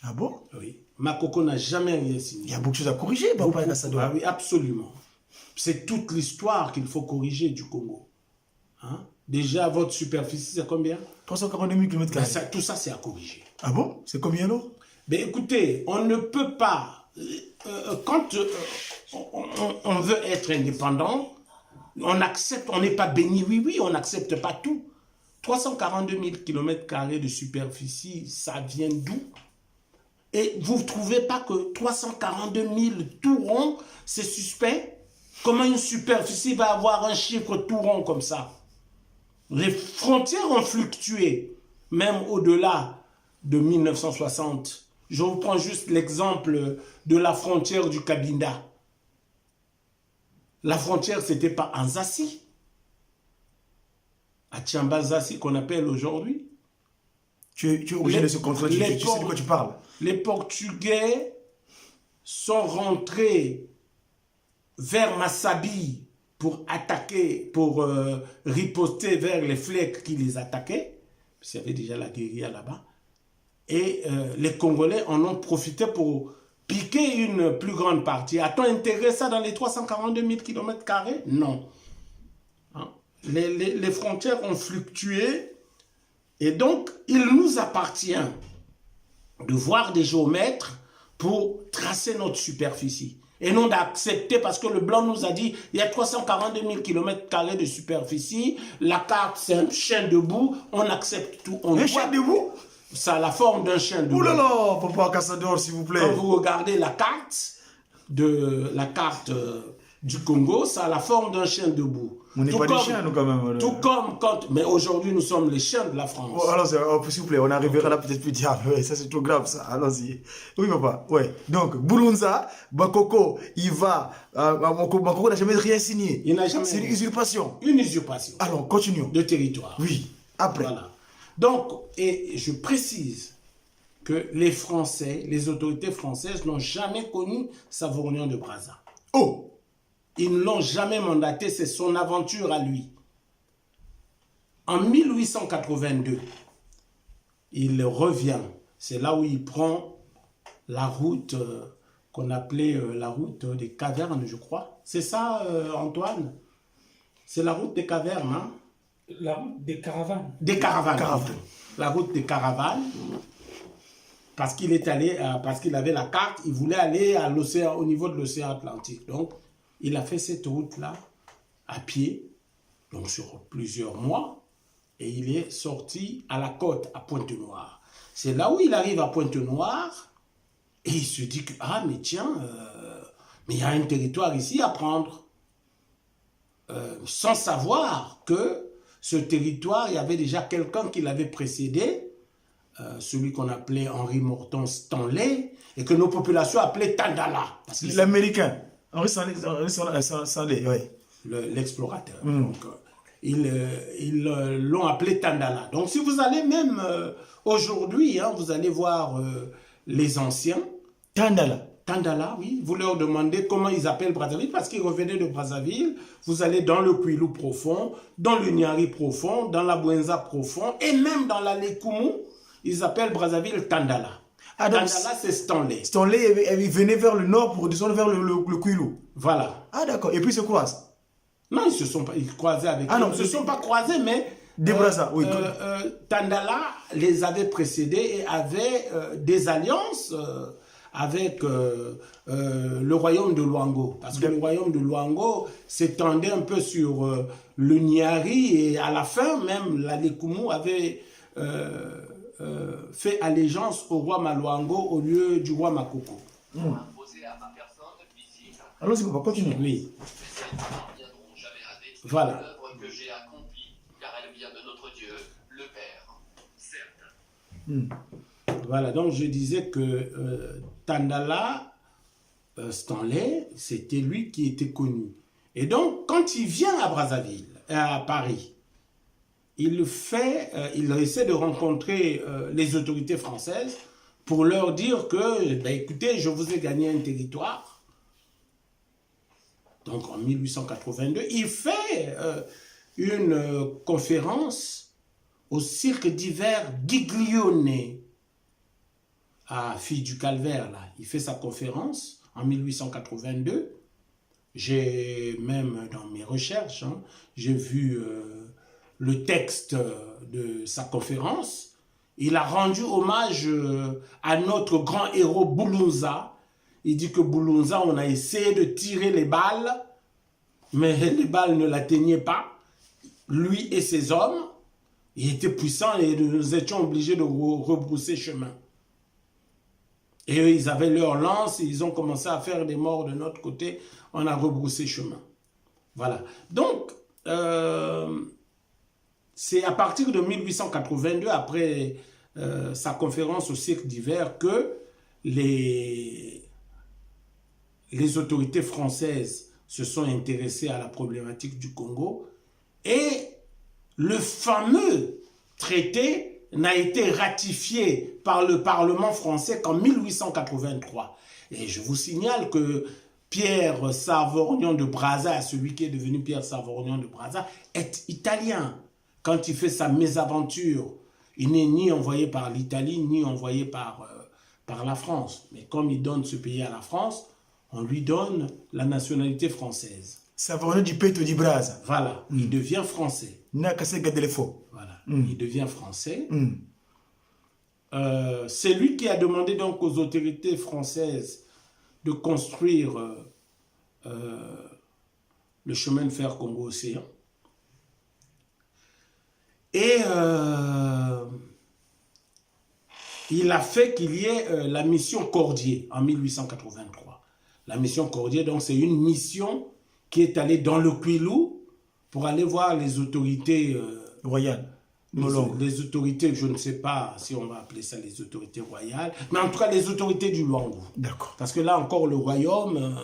Ah bon?
Oui. Makoko n'a jamais rien signé.
Il y a beaucoup de choses à corriger, papa Kassador.
Ah oui, absolument. C'est toute l'histoire qu'il faut corriger du Congo. Hein? Déjà, votre superficie, c'est combien?
342 000 km².
Tout ça, c'est à corriger.
Ah bon? C'est combien alors?
Ben écoutez, on ne peut pas... quand on veut être indépendant, on accepte, on n'est pas béni, oui, on n'accepte pas tout. 342 000 km² de superficie, ça vient d'où? Et vous ne trouvez pas que 342 000 tout rond, c'est suspect? Comment une superficie va avoir un chiffre tout rond comme ça? Les frontières ont fluctué, même au-delà de 1960. Je vous prends juste l'exemple de la frontière du Cabinda. La frontière, ce n'était pas Anzassi, à Tchamba-Zassi qu'on appelle aujourd'hui.
Tu es obligé de se contrôler, tu sais de quoi tu parles.
Les Portugais sont rentrés vers Massabi pour attaquer, pour riposter vers les Flecs qui les attaquaient, parce qu'il y avait déjà la guérilla là-bas. Et les Congolais en ont profité pour piquer une plus grande partie. A-t-on intégré ça dans les 342 000 km²? Non. Hein? Les frontières ont fluctué et donc il nous appartient de voir des géomètres pour tracer notre superficie. Et non d'accepter, parce que le blanc nous a dit il y a 342 000 km² de superficie, la carte c'est un chien debout, on accepte tout.
Un chien debout?
Ça a la forme d'un chien debout.
Ouh là là, papa Kassador, s'il vous plaît.
Quand vous regardez la carte du Congo, ça a la forme d'un chien debout.
On n'est pas des chiens, nous, quand même.
Tout comme quand... Mais aujourd'hui, nous sommes les chiens de la France.
Oh, alors, s'il vous plaît, on arrivera là peut-être plus tard. Ouais, ça, c'est trop grave, ça. Allons-y. Oui, papa. Ouais. Donc, Boulunza, Bakoko, il va... Bakoko n'a jamais rien signé.
Il n'a jamais...
C'est une usurpation.
Une usurpation.
Alors, continuons.
De territoire.
Oui. Après.
Voilà. Donc, et je précise que les Français, les autorités françaises n'ont jamais connu Savorgnan de Brazza.
Oh!
Ils ne l'ont jamais mandaté, c'est son aventure à lui. En 1882, il revient. C'est là où il prend la route qu'on appelait la route des cavernes, je crois. C'est ça, Antoine? C'est la route des cavernes, hein?
La route des caravanes.
Des caravanes. La route des caravanes. Parce qu'il est allé, parce qu'il avait la carte, il voulait aller à l'océan, au niveau de l'océan Atlantique. Donc, il a fait cette route-là à pied, donc sur plusieurs mois, et il est sorti à la côte, à Pointe-Noire. C'est là où il arrive à Pointe-Noire, et il se dit que, ah, mais tiens, mais il y a un territoire ici à prendre. Sans savoir que ce territoire, il y avait déjà quelqu'un qui l'avait précédé, celui qu'on appelait Henri Morton Stanley, et que nos populations appelaient Tandala.
L'Américain. Henri Stanley, oui.
L'explorateur. Donc, ils l'ont appelé Tandala. Donc, si vous allez même aujourd'hui, hein, vous allez voir les anciens.
Tandala.
Tandala, oui. Vous leur demandez comment ils appellent Brazzaville, parce qu'ils revenaient de Brazzaville. Vous allez dans le Kwilu profond, dans le Nyari profond, dans la Bouenza profond, et même dans la Lekumu, ils appellent Brazzaville Tandala.
Ah, donc,
Tandala, c'est Stanley.
Stanley, il venait vers le nord pour descendre vers le Kwilu.
Voilà.
Ah, d'accord. Et puis, ils se croisent.
Non, ils se sont pas croisés avec
eux.
Non, ils ne se sont pas croisés, mais...
Des Brazza, oui.
Tandala les avait précédés et avait des alliances avec le royaume de Luango. Parce que le royaume de Luango s'étendait un peu sur le Niari et à la fin, même la Lekumu avait fait allégeance au roi Maluango au lieu du roi Makoko.
Allons-y, on va continuer.
Oui. Voilà.
Que j'ai accompli, car elle vient de notre Dieu, le Père. Certes.
Voilà, donc je disais que Tandala Stanley, c'était lui qui était connu. Et donc, quand il vient à Brazzaville, à Paris, il essaie de rencontrer les autorités françaises pour leur dire que, ben, écoutez, je vous ai gagné un territoire. Donc, en 1882, il fait une conférence au cirque d'hiver Giglione, à Fille du Calvaire, là. Il fait sa conférence en 1882. J'ai même, dans mes recherches, hein, j'ai vu le texte de sa conférence. Il a rendu hommage à notre grand héros Boulounza. Il dit que Boulounza, on a essayé de tirer les balles, mais les balles ne l'atteignaient pas. Lui et ses hommes, ils étaient puissants et nous étions obligés de rebrousser chemin. Et eux, ils avaient leur lance et ils ont commencé à faire des morts de notre côté. On a rebroussé chemin. Voilà. Donc, c'est à partir de 1882, après sa conférence au cirque d'hiver, que les autorités françaises se sont intéressées à la problématique du Congo. Et le fameux traité n'a été ratifié par le Parlement français qu'en 1883. Et je vous signale que Pierre Savorgnan de Brazza, celui qui est devenu Pierre Savorgnan de Brazza, est italien. Quand il fait sa mésaventure, il n'est ni envoyé par l'Italie, ni envoyé par la France. Mais comme il donne ce pays à la France, on lui donne la nationalité française.
Savorgnan du Peto di Brazza.
Voilà, il devient français.
Voilà.
Il devient français. C'est lui qui a demandé donc aux autorités françaises de construire le chemin de fer Congo-Océan. Et il a fait qu'il y ait la mission Cordier en 1883. La mission Cordier, donc, c'est une mission qui est allée dans le Kwilu pour aller voir les autorités
royales.
Les autorités, je ne sais pas si on va appeler ça les autorités royales, mais en tout cas les autorités du Luango.
D'accord.
Parce que là encore, le royaume,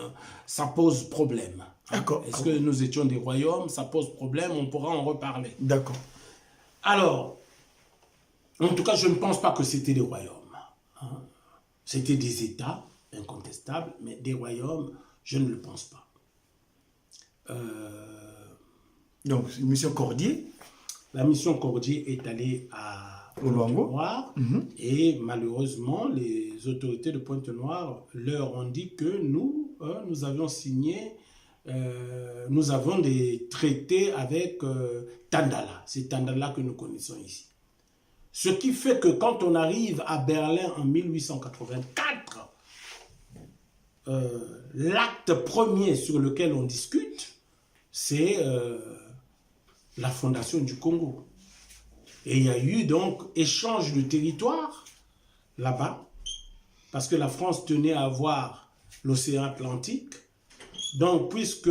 ça pose problème.
D'accord.
Est-ce que nous étions des royaumes? Ça pose problème, on pourra en reparler.
D'accord.
Alors, en tout cas, je ne pense pas que c'était des royaumes. C'était des États incontestables, mais des royaumes, je ne le pense pas.
Donc, une mission Cordier.
La mission Cordier est allée au
Luango.
Et malheureusement, les autorités de Pointe-Noire leur ont dit que nous avions signé, nous avons des traités avec Tandala. C'est Tandala que nous connaissons ici. Ce qui fait que quand on arrive à Berlin en 1884, l'acte premier sur lequel on discute, c'est la fondation du Congo. Et il y a eu donc échange de territoire là-bas, parce que la France tenait à avoir l'océan Atlantique. Donc, puisque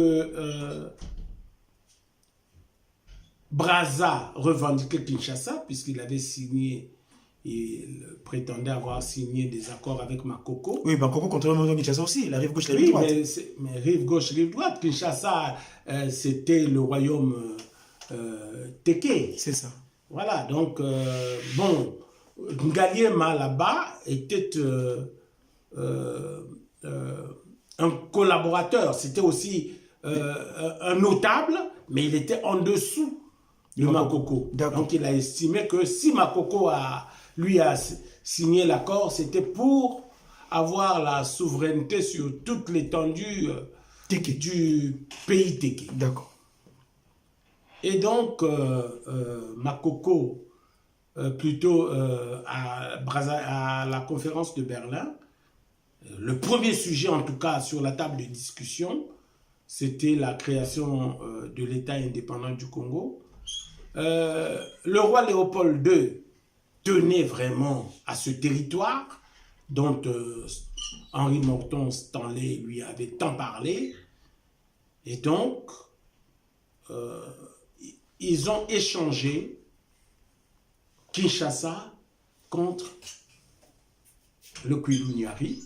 Brazza revendiquait Kinshasa, puisqu'il avait signé, il prétendait avoir signé des accords avec Makoko.
Oui, Makoko contre Kinshasa aussi, la rive gauche et la rive droite.
Mais rive gauche, rive droite. Kinshasa, c'était le royaume Téké.
C'est ça.
Voilà, donc, bon, Ngaliema là-bas était un collaborateur. C'était aussi un notable, mais il était en dessous de Makoko. Donc, il a estimé que si Makoko lui a signé l'accord, c'était pour avoir la souveraineté sur toute l'étendue du pays Téké.
D'accord.
Et donc, Makoko, plutôt à la conférence de Berlin, Le premier sujet, en tout cas, sur la table de discussion, c'était la création de l'État indépendant du Congo. Le roi Léopold II tenait vraiment à ce territoire dont Henri Morton Stanley lui avait tant parlé. Et donc, ils ont échangé Kinshasa contre le Kwilu-Nyari,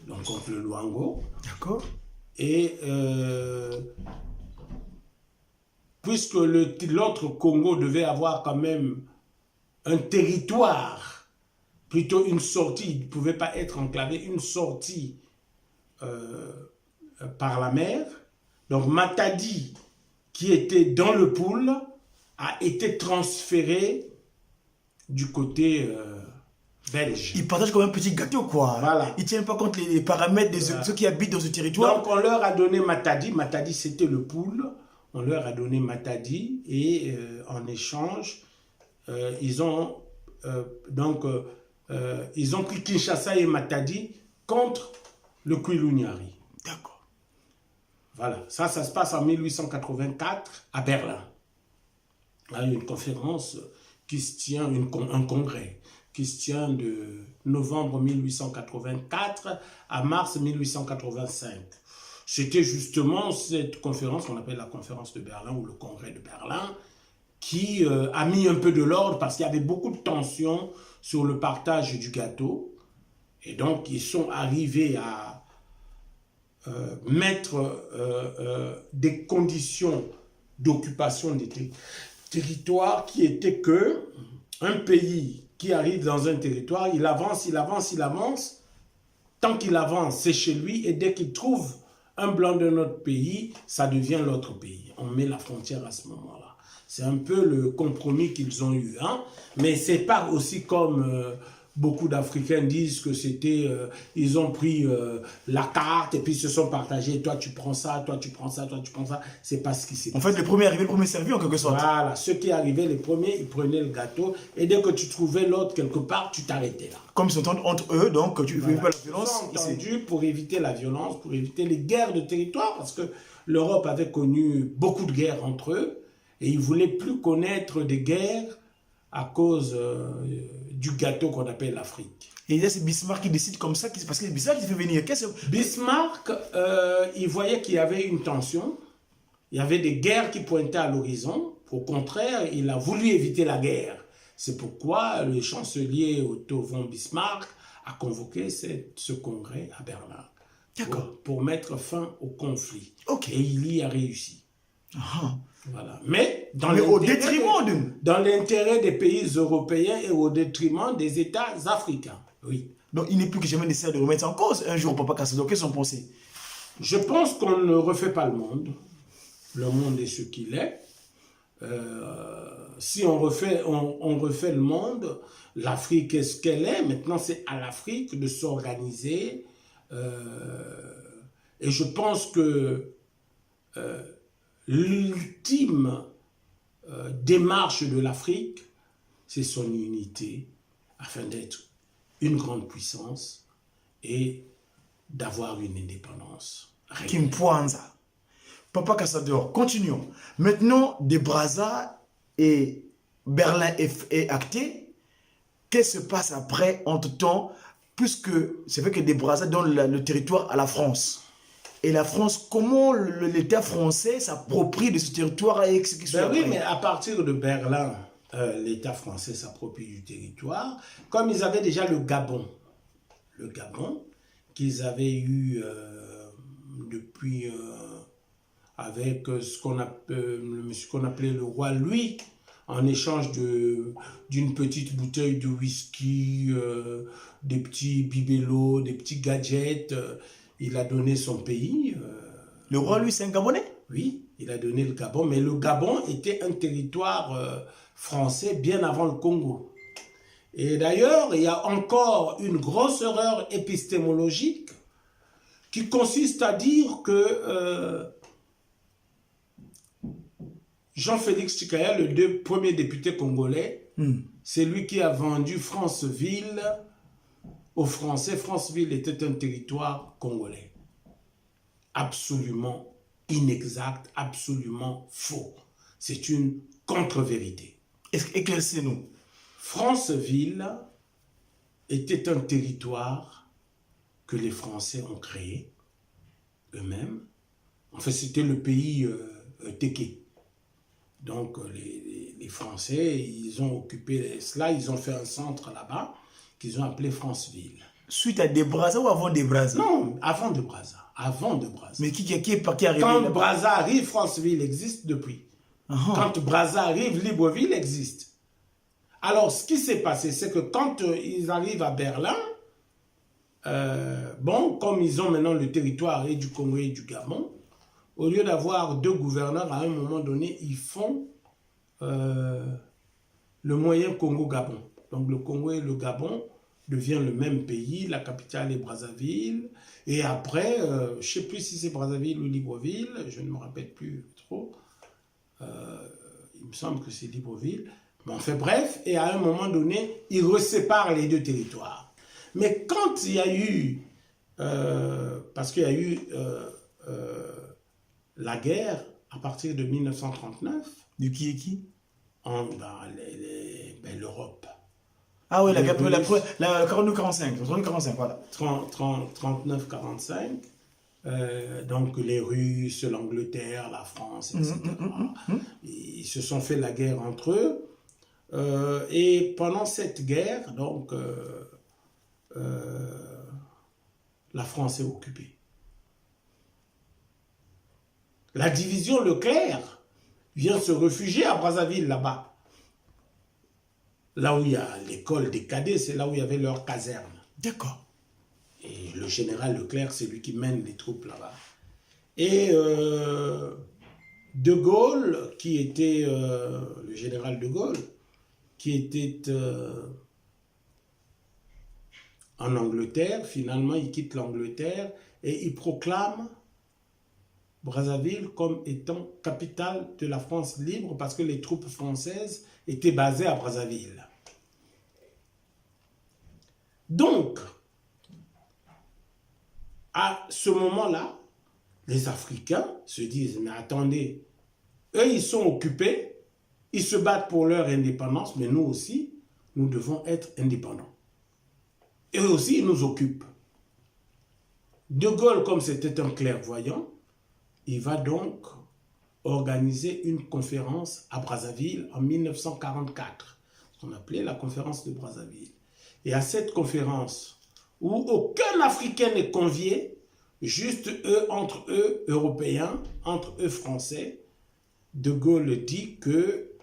donc contre le Luango.
D'accord.
Et puisque l'autre Congo devait avoir quand même un territoire, plutôt une sortie, il ne pouvait pas être enclavé, une sortie par la mer. Donc Matadi, qui était dans le pool, a été transféré du côté belge.
Ils partagent comme un petit gâteau, quoi.
Voilà.
Ils ne tiennent pas compte les paramètres de ceux qui habitent dans ce territoire.
Donc on leur a donné Matadi. Matadi, c'était le pool. On leur a donné Matadi et en échange, ils ont pris Kinshasa et Matadi contre le Kwilu-Nyari.
D'accord.
Voilà, ça se passe en 1884 à Berlin. Là, il y a une conférence qui se tient, un congrès qui se tient de novembre 1884 à mars 1885. C'était justement cette conférence qu'on appelle la conférence de Berlin ou le congrès de Berlin qui a mis un peu de l'ordre parce qu'il y avait beaucoup de tensions sur le partage du gâteau. Et donc, ils sont arrivés à mettre des conditions d'occupation des territoires qui étaient que un pays qui arrive dans un territoire, il avance, il avance, il avance. Tant qu'il avance, c'est chez lui. Et dès qu'il trouve un blanc de notre pays, ça devient l'autre pays. On met la frontière à ce moment-là. C'est un peu le compromis qu'ils ont eu. Hein? Mais c'est pas aussi comme beaucoup d'Africains disent que c'était... ils ont pris la carte et puis ils se sont partagés. Toi, tu prends ça, toi, tu prends ça, toi, tu prends ça. C'est pas ce qui s'est passé.
En fait, le premier arrivé, le premier servi, en quelque sorte.
Voilà. Ceux qui arrivaient les premiers, ils prenaient le gâteau. Et dès que tu trouvais l'autre quelque part, tu t'arrêtais là.
Comme ils s'entendent entre eux, donc tu ne veux pas la violence.
Ils ont entendu pour éviter la violence, pour éviter les guerres de territoire, parce que l'Europe avait connu beaucoup de guerres entre eux, et ils ne voulaient plus connaître des guerres à cause du gâteau qu'on appelle l'Afrique.
Et là, c'est Bismarck qui décide comme ça, parce que c'est Bismarck qui fait venir.
Bismarck, il voyait qu'il y avait une tension, il y avait des guerres qui pointaient à l'horizon. Au contraire, il a voulu éviter la guerre. C'est pourquoi le chancelier Otto von Bismarck a convoqué ce congrès à Berlin.
D'accord.
Pour mettre fin au conflit.
Ok.
Et il y a réussi.
Ah.
Voilà. Mais
au détriment de...
Dans l'intérêt des pays européens et au détriment des États africains. Oui.
Donc il n'est plus que jamais nécessaire de remettre en cause un jour Papa Cassado. Qu'est-ce qu'on pense?
Je pense qu'on ne refait pas le monde. Le monde est ce qu'il est. Si on refait le monde, l'Afrique est ce qu'elle est. Maintenant, c'est à l'Afrique de s'organiser. Et je pense que l'ultime démarche de l'Afrique, c'est son unité afin d'être une grande puissance et d'avoir une indépendance.
Kimpoanza. Papa Cassador, continuons. Maintenant, de Brazza et Berlin est acté. Qu'est-ce qui se passe après, entre-temps, puisque c'est vrai que de Brazza donne le territoire à la France. Et la France, comment l'État français s'approprie de ce territoire avec ce qui se passe?
Oui, mais à partir de Berlin, l'État français s'approprie du territoire. Comme ils avaient déjà le Gabon qu'ils avaient eu depuis... avec ce qu'on appelait le roi Louis, en échange d'une petite bouteille de whisky, des petits bibellots, des petits gadgets. Il a donné son pays.
Le roi, lui, c'est un Gabonais?
Oui, il a donné le Gabon, mais le Gabon était un territoire français bien avant le Congo. Et d'ailleurs, il y a encore une grosse erreur épistémologique qui consiste à dire que Jean-Félix Tshikaya, le premier député congolais, c'est lui qui a vendu Franceville aux Français, Franceville était un territoire congolais. Absolument inexact, absolument faux. C'est une contre-vérité.
Éclaircez-nous.
Franceville était un territoire que les Français ont créé eux-mêmes. En fait, c'était le pays Téké. Donc, les Français, ils ont occupé cela, ils ont fait un centre là-bas qu'ils ont appelé Franceville.
Suite à des Brazza ou avant des Brazza?
Non, avant de Brazza. Avant de Brazza.
Mais qui est arrivé
Quand
là-bas?
Brazza arrive, Franceville existe depuis. Quand Brazza arrive, Libreville existe. Alors, ce qui s'est passé, c'est que quand ils arrivent à Berlin, bon, comme ils ont maintenant le territoire et du Congo et du Gabon, au lieu d'avoir deux gouverneurs, à un moment donné, ils font le moyen Congo-Gabon. Donc, le Congo et le Gabon devient le même pays, la capitale est Brazzaville, et après, je ne sais plus si c'est Brazzaville ou Libreville, je ne me rappelle plus trop, il me semble que c'est Libreville, mais enfin bref, et à un moment donné, ils reséparent les deux territoires. Mais quand il y a eu, parce qu'il y a eu la guerre à partir de 1939,
De qui est qui?
L'Europe.
Ah oui, la 42-45, 42-45, voilà.
39-45, donc les Russes, l'Angleterre, la France, etc. Ils se sont fait la guerre entre eux. Et pendant cette guerre, donc, la France est occupée. La division Leclerc vient se réfugier à Brazzaville, là-bas. Là où il y a l'école des cadets, c'est là où il y avait leur caserne.
D'accord.
Et le général Leclerc, c'est lui qui mène les troupes là-bas. Et De Gaulle, qui était le général De Gaulle, qui était en Angleterre, finalement il quitte l'Angleterre et il proclame Brazzaville comme étant capitale de la France libre parce que les troupes françaises étaient basées à Brazzaville. Donc, à ce moment-là, les Africains se disent, mais attendez, eux ils sont occupés, ils se battent pour leur indépendance, mais nous aussi, nous devons être indépendants. Eux aussi, ils nous occupent. De Gaulle, comme c'était un clairvoyant, il va donc organiser une conférence à Brazzaville en 1944, ce qu'on appelait la conférence de Brazzaville. Et à cette conférence, où aucun Africain n'est convié, juste eux, entre eux, Européens, entre eux, Français, De Gaulle dit que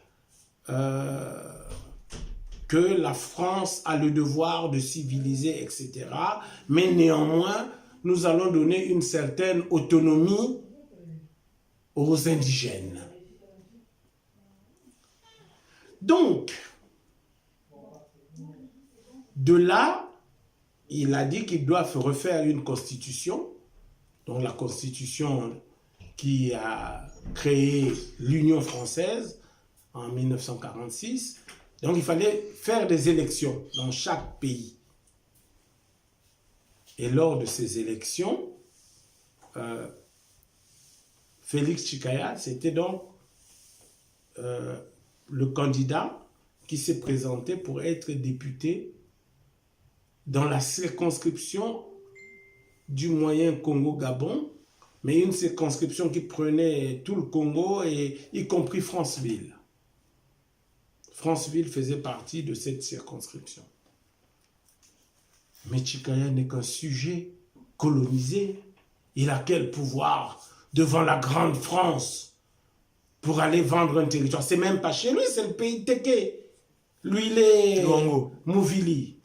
la France a le devoir de civiliser, etc. Mais néanmoins, nous allons donner une certaine autonomie aux indigènes. Donc, de là, il a dit qu'ils doivent refaire une constitution, donc la constitution qui a créé l'Union française en 1946. Donc il fallait faire des élections dans chaque pays. Et lors de ces élections, Félix Tchikaya, c'était donc le candidat qui s'est présenté pour être député dans la circonscription du moyen Congo-Gabon, mais une circonscription qui prenait tout le Congo, et y compris Franceville. Franceville faisait partie de cette circonscription. Mais Tchikaya n'est qu'un sujet colonisé. Il a quel pouvoir devant la grande France pour aller vendre un territoire? C'est même pas chez lui, c'est le pays Téké. Lui, il est Mouvili.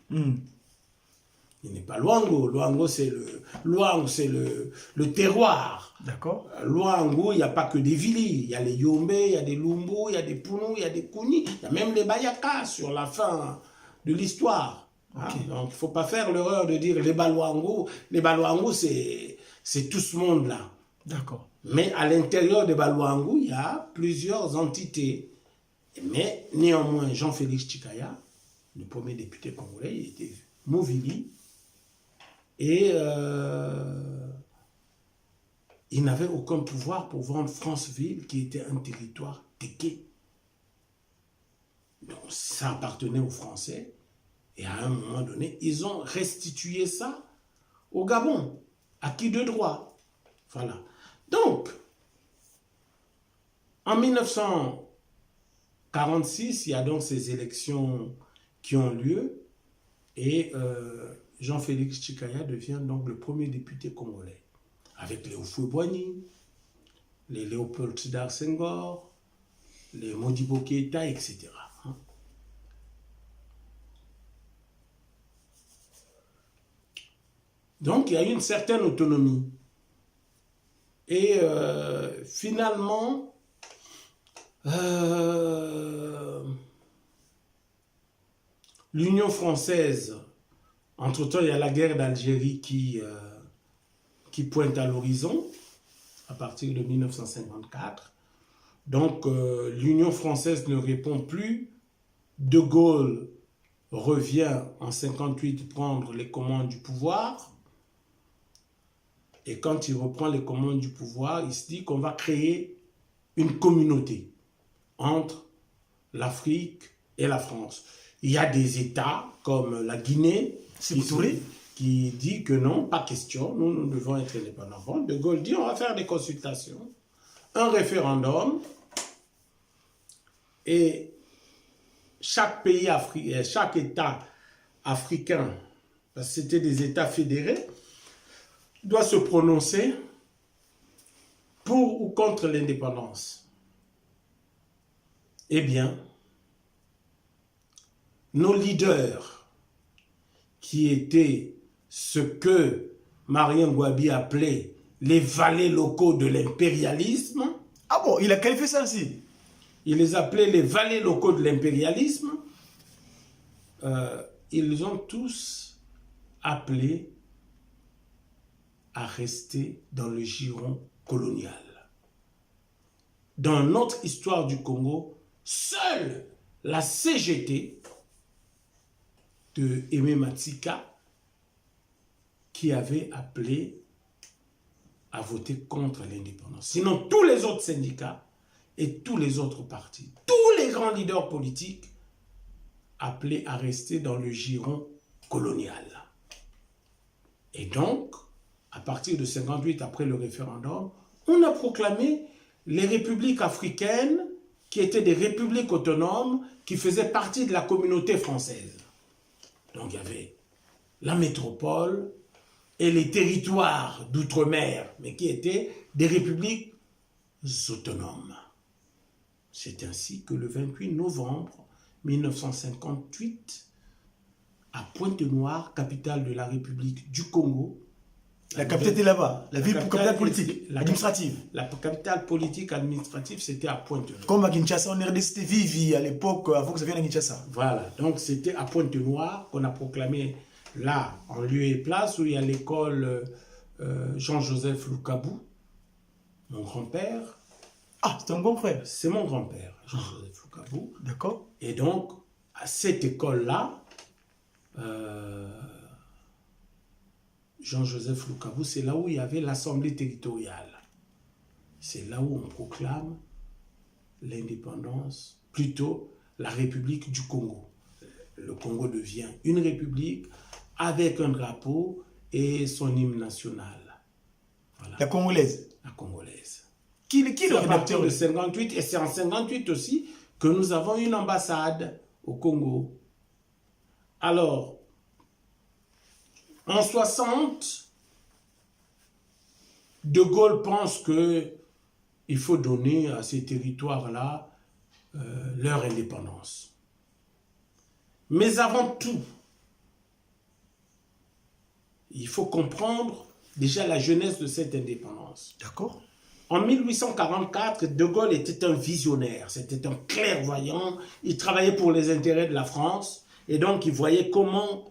Il n'est pas Luango. Luango, c'est le terroir.
D'accord.
Luango, il n'y a pas que des Vili. Il y a les Yombe, il y a des Lumbu, il y a des Pounou, il y a des Kouni. Il y a même les Bayaka sur la fin de l'histoire. Okay. Donc, il ne faut pas faire l'erreur de dire les Baluango. Les Baluango, c'est tout ce monde-là.
D'accord.
Mais à l'intérieur des Baluango, il y a plusieurs entités. Mais néanmoins, Jean-Félix Tchikaya, le premier député congolais, il était Mouvili. Et il n'avait aucun pouvoir pour vendre Franceville, qui était un territoire téqué. Donc ça appartenait aux Français. Et à un moment donné, ils ont restitué ça au Gabon, acquis de droit. Voilà. Donc, en 1946, il y a donc ces élections qui ont lieu et Jean-Félix Tchikaya devient donc le premier député congolais, avec les Houphouët-Boigny, les Léopold Sédar Senghor, les Modibo Keïta, etc. Donc, il y a une certaine autonomie. Et finalement, l'Union française, entre-temps, il y a la guerre d'Algérie qui pointe à l'horizon, à partir de 1954. Donc, l'Union française ne répond plus. De Gaulle revient en 1958 prendre les commandes du pouvoir. Et quand il reprend les commandes du pouvoir, il se dit qu'on va créer une communauté entre l'Afrique et la France. Il y a des États comme la Guinée qui dit que non, pas question, nous devons être indépendants. Bon, De Gaulle dit on va faire des consultations, un référendum, et chaque pays africain, chaque État africain, parce que c'était des États fédérés, doit se prononcer pour ou contre l'indépendance. Eh bien, nos leaders, qui étaient ce que Marien Ngouabi appelait les valets locaux de l'impérialisme.
Ah bon, il a qualifié ça aussi?
Il les appelait les valets locaux de l'impérialisme. Ils ont tous appelé à rester dans le giron colonial. Dans notre histoire du Congo, seule la CGT de Aimé Matsika qui avait appelé à voter contre l'indépendance. Sinon, tous les autres syndicats et tous les autres partis, tous les grands leaders politiques appelaient à rester dans le giron colonial. Et donc, à partir de 1958, après le référendum, on a proclamé les républiques africaines qui étaient des républiques autonomes qui faisaient partie de la communauté française. Donc il y avait la métropole et les territoires d'outre-mer, mais qui étaient des républiques autonomes. C'est ainsi que le 28 novembre 1958, à Pointe-Noire, capitale de la République du Congo,
la capitale était là-bas, la ville capitale politique, administrative.
La capitale politique administrative, c'était à Pointe-Noire.
Comme à Kinshasa, on est resté Vivi à l'époque, avant que ça vienne à Kinshasa.
Voilà, donc c'était à Pointe-Noire qu'on a proclamé là, en lieu et place, où il y a l'école Jean-Joseph Loukabou, mon grand-père.
Ah, c'est un bon frère.
C'est mon grand-père, Jean-Joseph Loukabou.
D'accord.
Et donc, à cette école-là, Jean-Joseph Loukabou, c'est là où il y avait l'Assemblée territoriale. C'est là où on proclame l'indépendance, plutôt la République du Congo. Le Congo devient une république avec un drapeau et son hymne national. Voilà.
La congolaise.
La congolaise.
Qui est le rédacteur
de 58, et c'est en 58 aussi que nous avons une ambassade au Congo. Alors, en 60, De Gaulle pense qu'il faut donner à ces territoires-là leur indépendance. Mais avant tout, il faut comprendre déjà la jeunesse de cette indépendance.
D'accord.
En 1844, De Gaulle était un visionnaire, c'était un clairvoyant, il travaillait pour les intérêts de la France, et donc il voyait comment...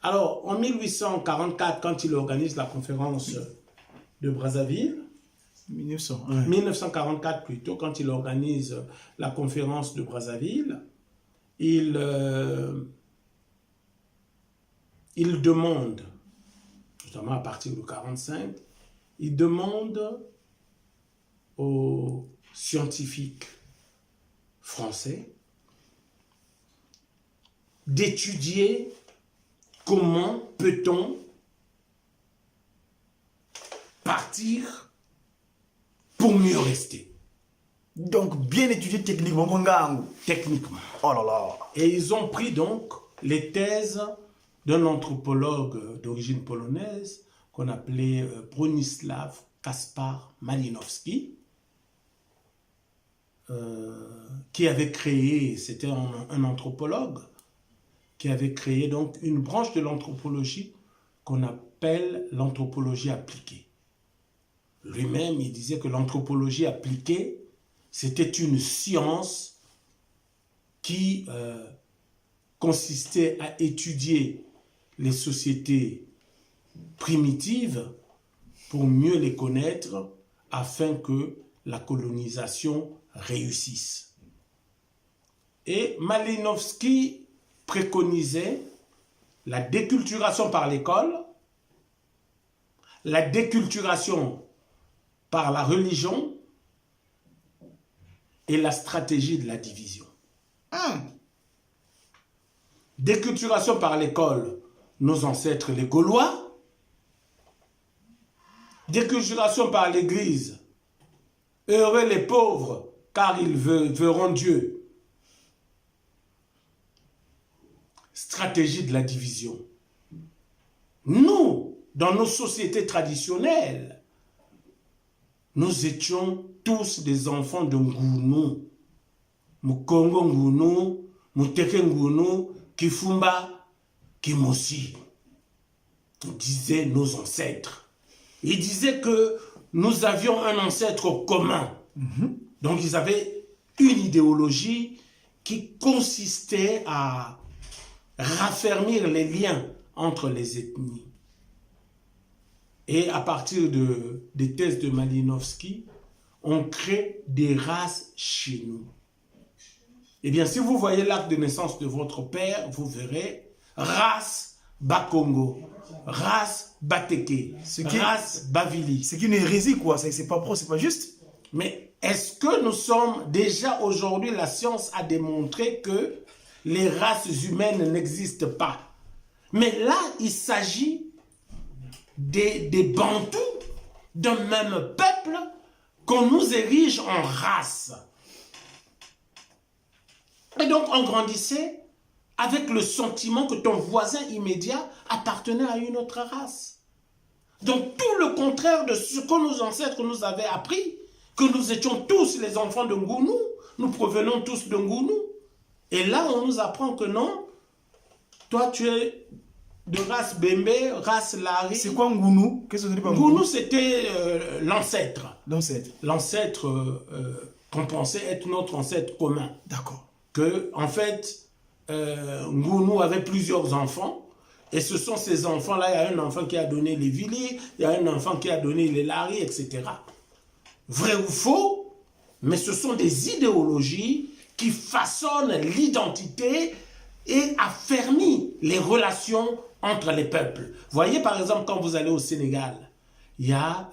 Alors, en 1844, quand il organise la conférence de Brazzaville, 1944 plutôt, quand il organise la conférence de Brazzaville, il demande, notamment à partir de 1945, il demande aux scientifiques français d'étudier comment peut-on partir pour mieux rester.
Donc, bien étudié techniquement, Mwangangu.
Techniquement.
Oh là là.
Et ils ont pris donc les thèses d'un anthropologue d'origine polonaise qu'on appelait Bronisław Kaspar Malinowski, qui avait créé, c'était un anthropologue, qui avait créé donc une branche de l'anthropologie qu'on appelle l'anthropologie appliquée. Lui-même, il disait que l'anthropologie appliquée, c'était une science qui consistait à étudier les sociétés primitives pour mieux les connaître afin que la colonisation réussisse. Et Malinowski préconisait la déculturation par l'école, la déculturation par la religion et la stratégie de la division. Déculturation par l'école, nos ancêtres les Gaulois. Déculturation par l'Église, heureux les pauvres, car ils verront Dieu. Stratégie de la division. Nous, dans nos sociétés traditionnelles, nous étions tous des enfants de Ngunu. Mukongo Ngunu, Muteke Ngunu, Kifumba, Kimosi. Disaient nos ancêtres. Ils disaient que nous avions un ancêtre commun. Donc ils avaient une idéologie qui consistait à raffermir les liens entre les ethnies. Et à partir des thèses de Malinowski, on crée des races chez nous. Eh bien, si vous voyez l'acte de naissance de votre père, vous verrez race Bakongo, race Bateke, race Bavili.
C'est une hérésie, quoi. C'est pas pro, c'est pas juste.
Mais est-ce que nous sommes déjà aujourd'hui, la science a démontré que les races humaines n'existent pas. Mais là, il s'agit des Bantous d'un même peuple qu'on nous érige en race. Et donc, on grandissait avec le sentiment que ton voisin immédiat appartenait à une autre race. Donc, tout le contraire de ce que nos ancêtres nous avaient appris, que nous étions tous les enfants de Ngunu, nous provenons tous de Ngunu. Et là, on nous apprend que non, toi, tu es de race Bembe, race Lari.
C'est quoi Ngunu? Qu'est-ce que ça veut dire?
Ngunu, c'était l'ancêtre.
L'ancêtre.
L'ancêtre qu'on pensait être notre ancêtre commun.
D'accord.
Que, en fait, Ngunu avait plusieurs enfants. Et ce sont ces enfants-là, il y a un enfant qui a donné les Vili, il y a un enfant qui a donné les Lari, etc. Vrai ou faux, mais ce sont des idéologies qui façonnent l'identité et affermissent les relations entre les peuples. Voyez par exemple quand vous allez au Sénégal, il y a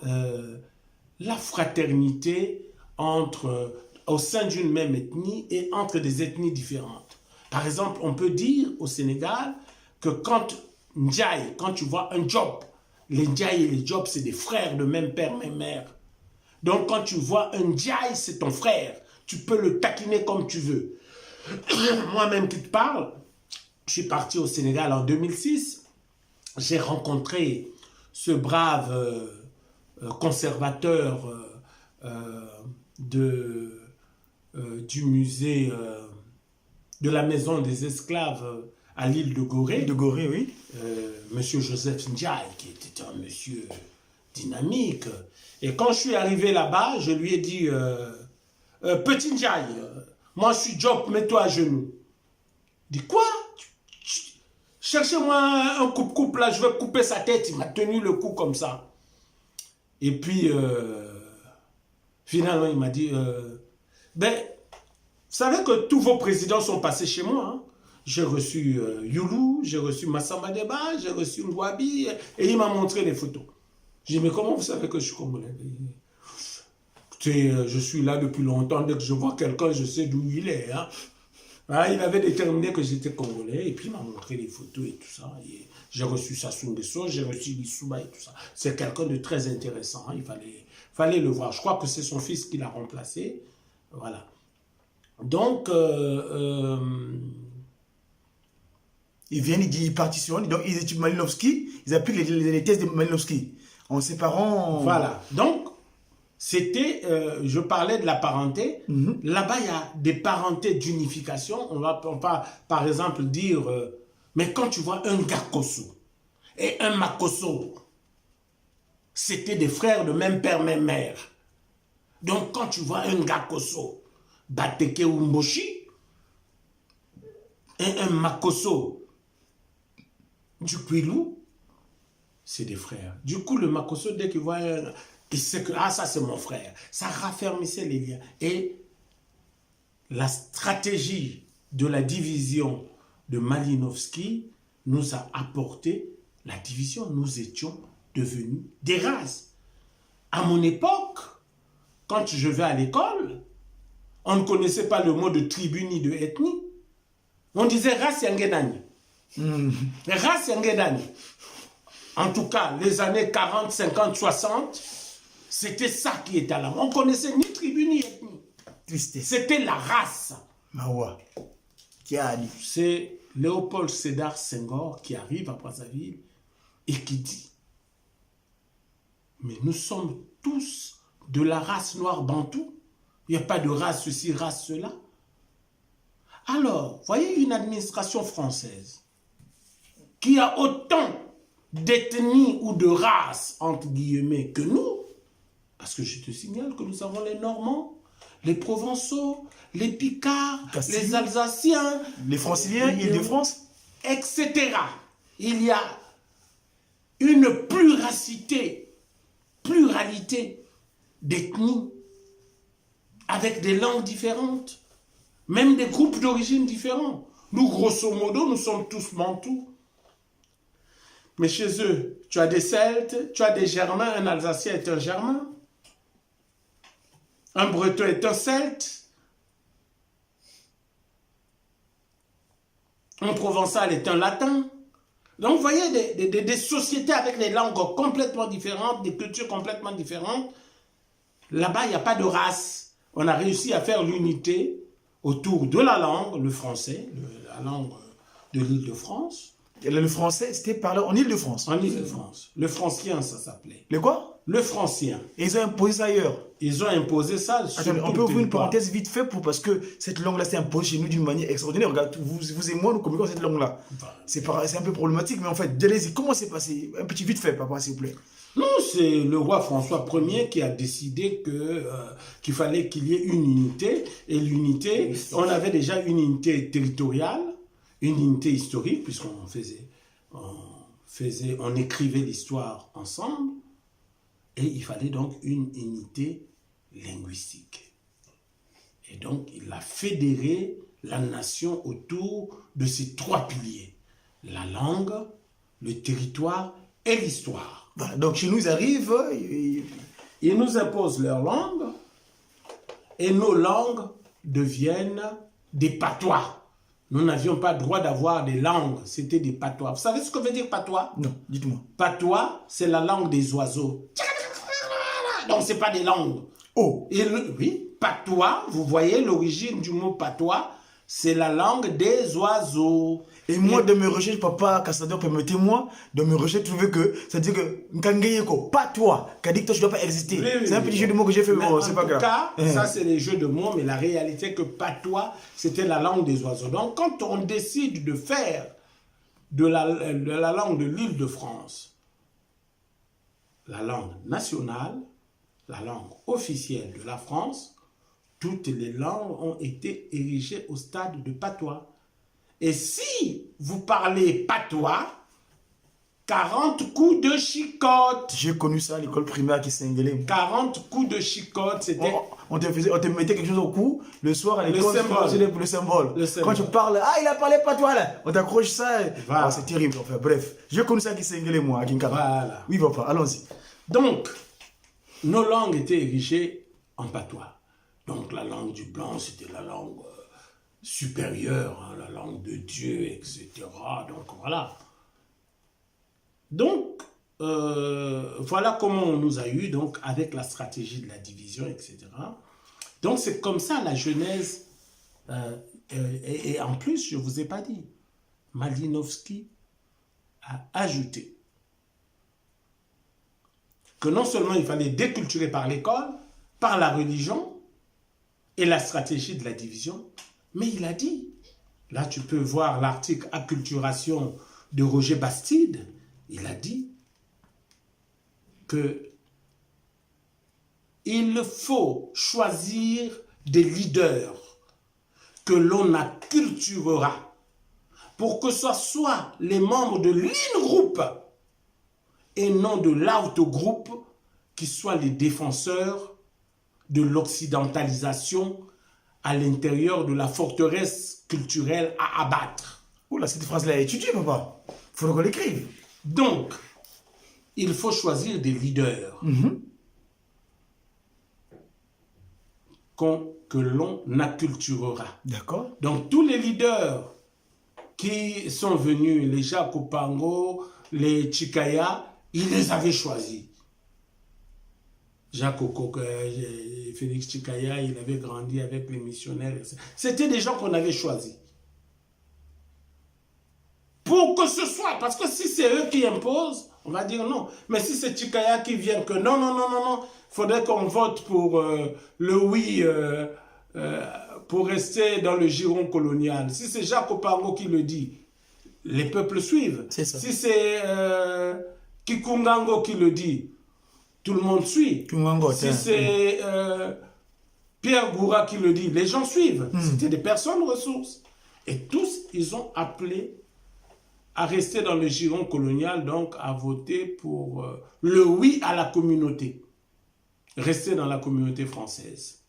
la fraternité au sein d'une même ethnie et entre des ethnies différentes. Par exemple, on peut dire au Sénégal que quand Ndiaye, quand tu vois un Job, les Ndiaye et les Job, c'est des frères de même père, même mère. Donc quand tu vois un Ndiaye, c'est ton frère. Tu peux le taquiner comme tu veux. Moi-même qui te parle, je suis parti au Sénégal en 2006. J'ai rencontré ce brave conservateur du musée de la maison des esclaves à l'île de Gorée.
De Gorée, oui.
Monsieur Joseph Ndiaye, qui était un monsieur dynamique. Et quand je suis arrivé là-bas, je lui ai dit... Petit Ndiaye, moi je suis Job, mets-toi à genoux. Il dit quoi? Cherchez-moi un coupe-coupe là, je vais couper sa tête. Il m'a tenu le cou comme ça. Et puis, finalement, il m'a dit, vous savez que tous vos présidents sont passés chez moi. Hein? j'ai reçu Youlou, j'ai reçu Massamba Deba, j'ai reçu Ngwabi, et il m'a montré les photos. J'ai dit, mais comment vous savez que je suis congolais? Je suis là depuis longtemps, dès que je vois quelqu'un, je sais d'où il est. Hein. Ah, il avait déterminé que j'étais congolais, et puis il m'a montré les photos et tout ça. J'ai reçu Sassou Nguesso, j'ai reçu Lissouba et tout ça. C'est quelqu'un de très intéressant, hein. Il fallait le voir. Je crois que c'est son fils qui l'a remplacé. Voilà. Donc,
ils viennent, ils partitionnent, donc ils étudient Malinowski, ils appliquent les thèses de Malinowski, en séparant...
Voilà. Donc, c'était, je parlais de la parenté. Là-bas, il y a des parentés d'unification. On va par exemple dire, mais quand tu vois un Gakoso et un Makoso, c'était des frères de même père, même mère. Donc, quand tu vois un Gakoso, Bateke ou Mboshi, et un Makoso du Kwilu, c'est des frères. Du coup, le Makoso, dès qu'il voit un... Il sait que, ah, ça c'est mon frère. Ça raffermissait les liens. Et la stratégie de la division de Malinowski nous a apporté la division. Nous étions devenus des races. À mon époque, quand je vais à l'école, on ne connaissait pas le mot de tribu ni de ethnie. On disait race Yangenani. Race Yangenani. En tout cas, les années 40, 50, 60, c'était ça qui était là. On ne connaissait ni tribu ni ethnie. C'était la race.
Mawa. Qui a dit?
C'est Léopold Sédar Senghor qui arrive à Brazzaville et qui dit, mais nous sommes tous de la race noire bantou. Il n'y a pas de race ceci, race cela. Alors, voyez une administration française qui a autant d'ethnie ou de race, entre guillemets, que nous, parce que je te signale que nous avons les Normands, les Provençaux, les Picards,
Castille,
les Alsaciens,
les Franciliens, Île-de-France,
etc. Il y a une pluralité d'ethnies avec des langues différentes, même des groupes d'origine différents. Nous, grosso modo, nous sommes tous bantous. Mais chez eux, tu as des Celtes, tu as des Germains, un Alsacien est un Germain, un Breton est un Celte, un Provençal est un Latin. Donc, vous voyez des sociétés avec des langues complètement différentes, des cultures complètement différentes. Là-bas, il n'y a pas de race. On a réussi à faire l'unité autour de la langue, le français, la langue de l'Île-de-France.
Le français, c'était parlé en Île-de-France.
En Île-de-France. Le francien, ça s'appelait.
Le quoi?
Le francien.
Et ils ont imposé ça ailleurs.
Ils ont imposé ça sur
Attendez,
tout
on peut
le
ouvrir une
territoire.
parenthèse vite fait parce que cette langue-là s'est imposée chez nous d'une manière extraordinaire. Regarde, vous et moi, nous communiquons cette langue-là. C'est un peu problématique, mais en fait, allez-y, comment c'est passé? Un petit vite fait, papa, s'il vous plaît.
Non, c'est le roi François Ier qui a décidé qu'il fallait qu'il y ait une unité. Et l'unité, on avait déjà une unité territoriale, une unité historique, puisqu'on on écrivait l'histoire ensemble. Et il fallait donc une unité linguistique. Et donc, il a fédéré la nation autour de ces trois piliers. La langue, le territoire et l'histoire.
Voilà, donc chez nous, ils arrivent.
Ils nous imposent leur langue et nos langues deviennent des patois. Nous n'avions pas le droit d'avoir des langues, c'était des patois. Vous savez ce que veut dire patois?
Non, dites-moi.
Patois, c'est la langue des oiseaux. Donc, ce n'est pas des langues.
Oh!
Oui, patois, vous voyez l'origine du mot patois, c'est la langue des oiseaux.
Et moi, de mes recherches, papa, Cassador, permettez-moi, de mes recherches, trouver que ça dit que Nkangeyeko, pas toi, qu'a dit que toi, je ne dois pas exister.
Oui,
c'est un petit jeu de mots que j'ai fait, mais bon, c'est pas grave.
En tout cas, ça, c'est les jeux de mots, mais la réalité que patois, c'était la langue des oiseaux. Donc, quand on décide de faire de la langue de l'Île-de-France la langue nationale, la langue officielle de la France, toutes les langues ont été érigées au stade de patois. Et si vous parlez patois, 40 coups de chicotte.
J'ai connu ça à l'école primaire qui s'engueulait.
40 coups de chicotte, c'était...
On te mettait quelque chose au cou, le soir à l'école, le symbole.
Le symbole.
Quand tu parles, ah, il a parlé pas toi là, on t'accroche ça.
Voilà.
Ah, c'est terrible. Enfin, bref, j'ai connu ça qui s'engueulait moi à Kinkara.
Voilà.
Oui, papa, allons-y.
Donc, nos langues étaient érigées en patois. Donc, la langue du blanc, c'était la langue supérieure, hein, la langue de Dieu, etc. Donc, voilà. Donc, voilà comment on nous a eu, donc, avec la stratégie de la division, etc. Donc, c'est comme ça la genèse. Et en plus, je ne vous ai pas dit, Malinowski a ajouté que non seulement il fallait déculturer par l'école, par la religion et la stratégie de la division, mais il a dit, là tu peux voir l'article Acculturation de Roger Bastide, il a dit que il faut choisir des leaders que l'on acculturera pour que ce soit les membres de l'in-groupe et non de l'out-groupe qui soient les défenseurs de l'occidentalisation à l'intérieur de la forteresse culturelle à abattre.
Oula, cette phrase-là est étudiée, papa. Il faut qu'on l'écrive.
Donc, il faut choisir des leaders que l'on acculturera.
D'accord.
Donc, tous les leaders qui sont venus, les Jacques Opango, les Chikaya, ils les avaient choisis. Jacques Okoko, Félix Chikaya, il avait grandi avec les missionnaires. C'était des gens qu'on avait choisis. Pour que ce soit, parce que si c'est eux qui imposent, on va dire non. Mais si c'est Chikaya qui vient que non, il faudrait qu'on vote pour le oui, pour rester dans le giron colonial. Si c'est Jacques Opango qui le dit, les peuples suivent.
C'est ça.
Si c'est Kikungango qui le dit, tout le monde suit. Si c'est Pierre Goura qui le dit, les gens suivent. C'était des personnes ressources. Et tous, ils ont appelé à rester dans le giron colonial, donc à voter pour le oui à la communauté. Rester dans la communauté française.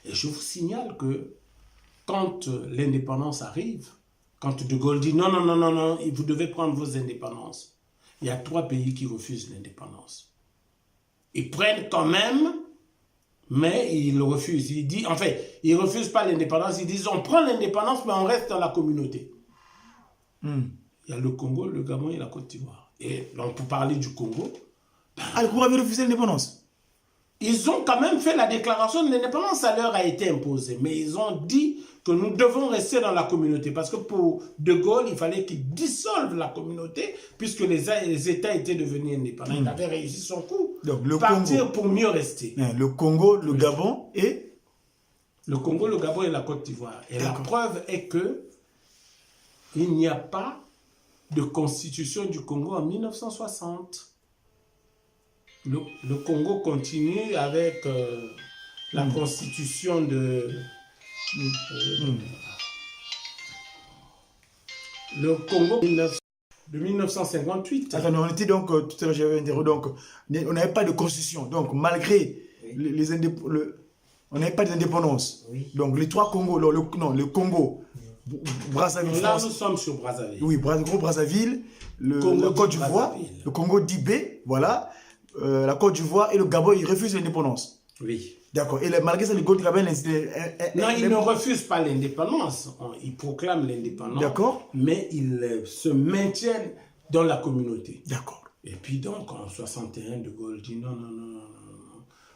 Et je vous signale que quand l'indépendance arrive, quand De Gaulle dit non, vous devez prendre vos indépendances, il y a 3 pays qui refusent l'indépendance. Ils prennent quand même, mais ils refusent. Ils ne refusent pas l'indépendance, ils disent on prend l'indépendance, mais on reste dans la communauté. Il y a le Congo, le Gabon et la Côte d'Ivoire. Et donc, pour parler du Congo...
le Congo avait refusé l'indépendance.
Ils ont quand même fait la déclaration de l'indépendance, ça leur a été imposé. Mais ils ont dit que nous devons rester dans la communauté. Parce que pour De Gaulle, il fallait qu'il dissolve la communauté, puisque les États étaient devenus indépendants. Il avait réussi son coup.
Donc, le
partir
Congo,
pour mieux rester.
Le Congo, le Gabon et...
Le Congo, le Gabon et la Côte d'Ivoire. Et la preuve est que il n'y a pas de constitution du Congo en 1960. Le Congo continue avec la constitution de... le Congo de 1958.
Attends, on était donc, tout à l'heure j'avais interrogé, donc on n'avait pas de constitution. Donc malgré les on n'avait pas d'indépendance.
Oui.
Donc les 3 Congos, le Congo, Brazzaville.
Là, nous sommes sur Brazzaville.
Oui, Brazzaville,
Congo
la Côte d'Ivoire, le Congo d'Ibé, voilà, la Côte d'Ivoire et le Gabon, ils refusent l'indépendance.
Oui.
D'accord. Et malgré ça, le Gabon...
Non, ils ne refusent pas l'indépendance. Ils proclament l'indépendance.
D'accord.
Mais ils se maintiennent dans la communauté.
D'accord.
Et puis donc, en 61, De Gaulle dit non,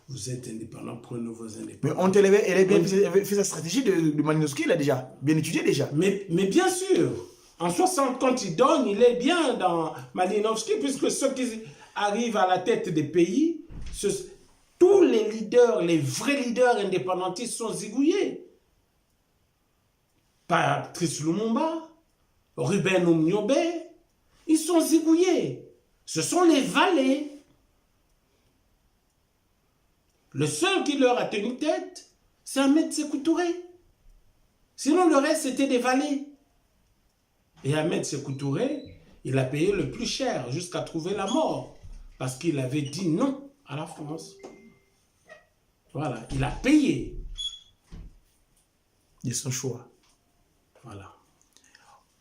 vous êtes indépendants, prenez vos indépendances.
Mais on t'élevait, elle avait fait sa stratégie de Malinowski, là déjà, bien étudiée déjà.
Mais bien sûr, en 60, quand il donne, il est bien dans Malinowski, puisque ceux qui arrivent à la tête des pays, tous les leaders, les vrais leaders indépendantistes sont zigouillés. Patrice Lumumba, Ruben Oumniobé, ils sont zigouillés. Ce sont les valets. Le seul qui leur a tenu tête, c'est Ahmed Sékou Touré. Sinon, le reste, c'était des valets. Et Ahmed Sékou Touré, il a payé le plus cher jusqu'à trouver la mort. Parce qu'il avait dit non à la France. Voilà, il a payé.
De son choix.
Voilà.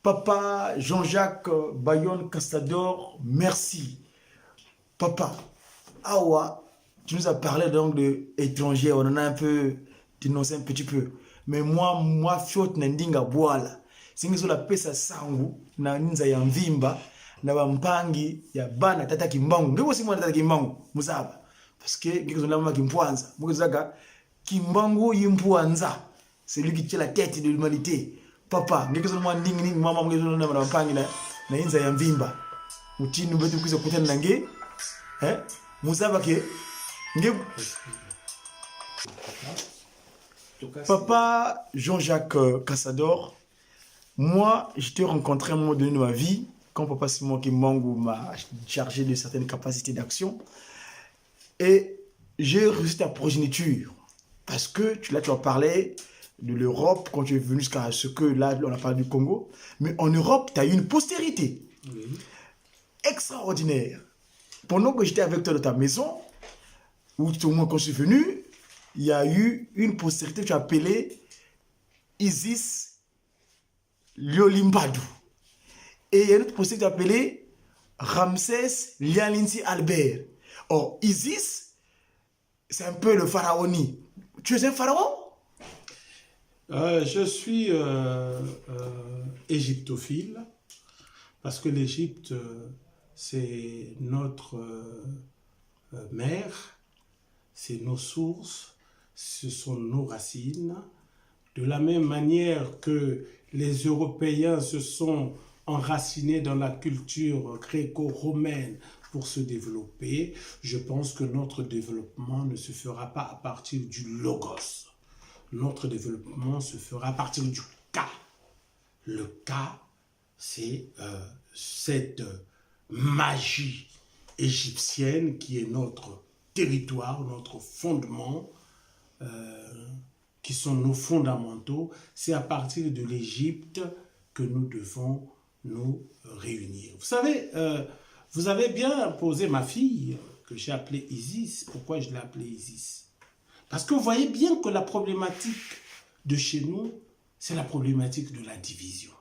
Papa Jean-Jacques Bayon Castador, merci. Papa, Awa, tu nous as parlé donc d'étrangers, on en a un peu dénoncé un petit peu. Mais moi, fiot nandinga boala. Singizo la pesa sangu, na ninza ya mvimba, na wampangi ya bana tata kimbangu. Ngeko si mwana tata kimbangu, musaba. Parce que, ngeko zonama kimpuanza. Mweke zaka, kimbangu yimpuanza. C'est lui qui tient la tête de l'humanité. Papa, ngeko zonama ndingi ni mama mweke zonama na wampangi na ninza ya mvimba. Mutini mbetu kuisa kutana nange. Musaba ke, ngeko... Papa Jean-Jacques Castador, moi, je t'ai rencontré à un moment donné de ma vie, quand Papa Simon Kimbangu m'a chargé de certaines capacités d'action, et j'ai reçu ta progéniture, parce que tu as parlé de l'Europe, quand tu es venu jusqu'à ce que, là, on a parlé du Congo, mais en Europe, tu as eu une postérité extraordinaire. Pendant que j'étais avec toi dans ta maison, ou au moins quand je suis venu, il y a eu une postérité que tu as appelée Isis Liolimbadou. Et il y a une autre postérité que tu as appelée Ramsès Lialinsi Albert. Or, Isis, c'est un peu le pharaonie. Tu es un pharaon?
Je suis égyptophile, parce que l'Égypte, c'est notre mère, c'est nos sources, ce sont nos racines. De la même manière que les Européens se sont enracinés dans la culture gréco-romaine pour se développer, je pense que notre développement ne se fera pas à partir du logos. Notre développement se fera à partir du cas. Le cas, c'est cette magie égyptienne qui est notre territoire, notre fondement, qui sont nos fondamentaux. C'est à partir de l'Égypte que nous devons nous réunir. Vous savez, vous avez bien posé ma fille, que j'ai appelée Isis. Pourquoi je l'ai appelée Isis? Parce que vous voyez bien que la problématique de chez nous, c'est la problématique de la division.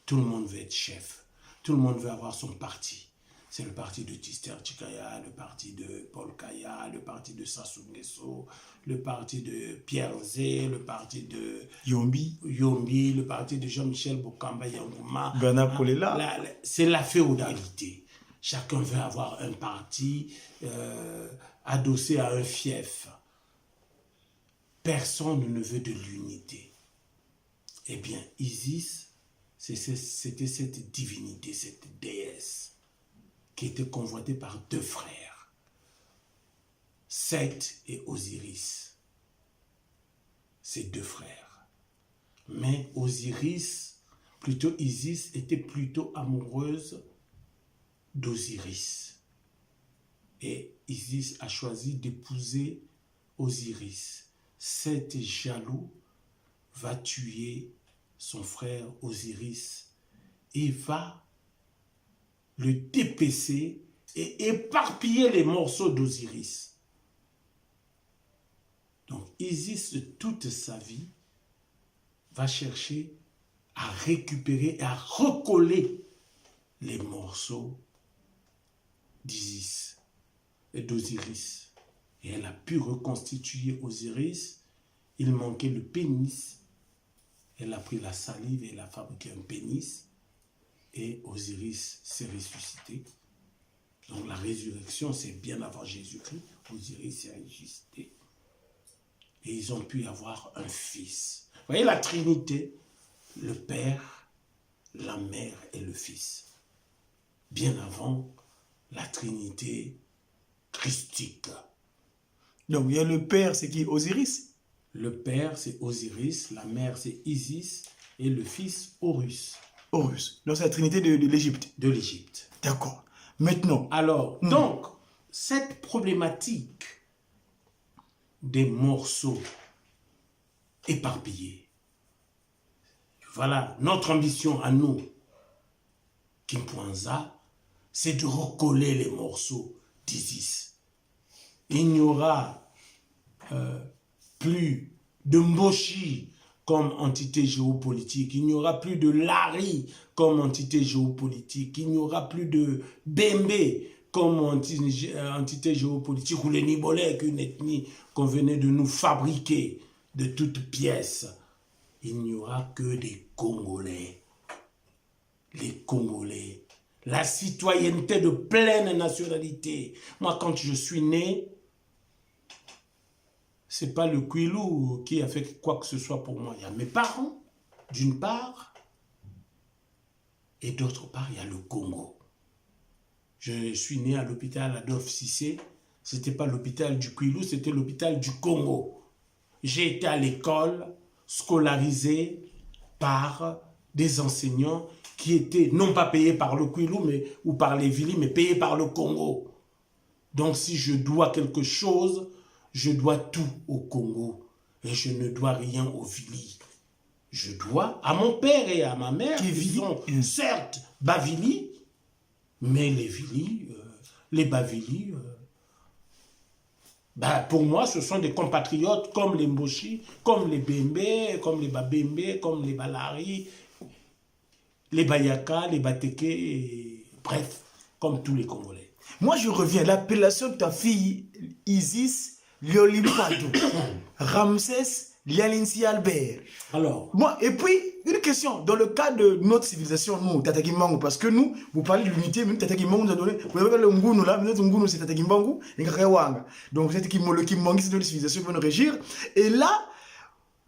Tout le monde veut être chef. Tout le monde veut avoir son parti. C'est le parti de Tister Tchikaya, le parti de Paul Kaya, le parti de Sassou Nguesso, le parti de Pierre Zé, le parti de
Yombi,
le parti de Jean-Michel Bokamba Yangouma.
Ghana Kolela.
C'est la féodalité. Chacun veut avoir un parti adossé à un fief. Personne ne veut de l'unité. Eh bien, Isis, c'était cette divinité, cette déesse, qui était convoitée par deux frères, Seth et Osiris. Ces deux frères. Mais Osiris, plutôt Isis, était plutôt amoureuse d'Osiris. Et Isis a choisi d'épouser Osiris. Seth, jaloux, va tuer son frère Osiris et va le dépecer et éparpiller les morceaux d'Osiris. Donc Isis, toute sa vie, va chercher à récupérer et à recoller les morceaux d'Isis et d'Osiris. Et elle a pu reconstituer Osiris. Il manquait le pénis. Elle a pris la salive et elle a fabriqué un pénis. Et Osiris s'est ressuscité. Donc la résurrection, c'est bien avant Jésus-Christ. Osiris s'est ressuscité. Et ils ont pu avoir un fils. Vous voyez la Trinité, le Père, la Mère et le Fils. Bien avant la Trinité christique.
Donc il y a le père, c'est qui? Osiris.
Le Père, c'est Osiris, la Mère, c'est Isis, et le Fils, Horus.
Horus. Donc c'est la trinité de l'Égypte.
De l'Égypte.
D'accord. Maintenant.
Alors, donc, cette problématique des morceaux éparpillés, voilà notre ambition à nous. Kimpuanza, c'est de recoller les morceaux d'Isis. Il n'y aura plus de Mboshi comme entité géopolitique, il n'y aura plus de Lari comme entité géopolitique, il n'y aura plus de Bembe comme entité géopolitique, ou les Nibolais, une ethnie qu'on venait de nous fabriquer de toutes pièces. Il n'y aura que des Congolais. Les Congolais. La citoyenneté de pleine nationalité. Moi, quand je suis né, c'est pas le Kwilu qui a fait quoi que ce soit pour moi. Il y a mes parents, d'une part, et d'autre part, il y a le Congo. Je suis né à l'hôpital Adolphe Cissé. C'était pas l'hôpital du Kwilu, c'était l'hôpital du Congo. J'ai été à l'école scolarisé par des enseignants qui étaient non pas payés par le Kwilu ou par les Vili, mais payés par le Congo. Donc si je dois quelque chose, je dois tout au Congo et je ne dois rien aux Vili. Je dois à mon père et à ma mère, qui sont certes Bavili, mais les Vili, les Bavili, pour moi, ce sont des compatriotes comme les Mboshi, comme les Bembe, comme les Babembe, comme les Balari, les Bayaka, les Bateke, bref, comme tous les Congolais.
Moi, je reviens. L'appellation de ta fille, Isis Liolimpado, Ramsès Lialinsi Albert.
Alors,
moi, et puis, une question. Dans le cas de notre civilisation, nous, Tata Kimbangu, parce que nous, vous parlez de l'unité, même Tata Kimbangu nous a donné, vous avez le Ngunu là, mais notre Ngunu c'est Tata Kimbangu, et Kakawanga. Donc, c'est le Kimbangu, c'est une civilisation qui va nous régir. Et là,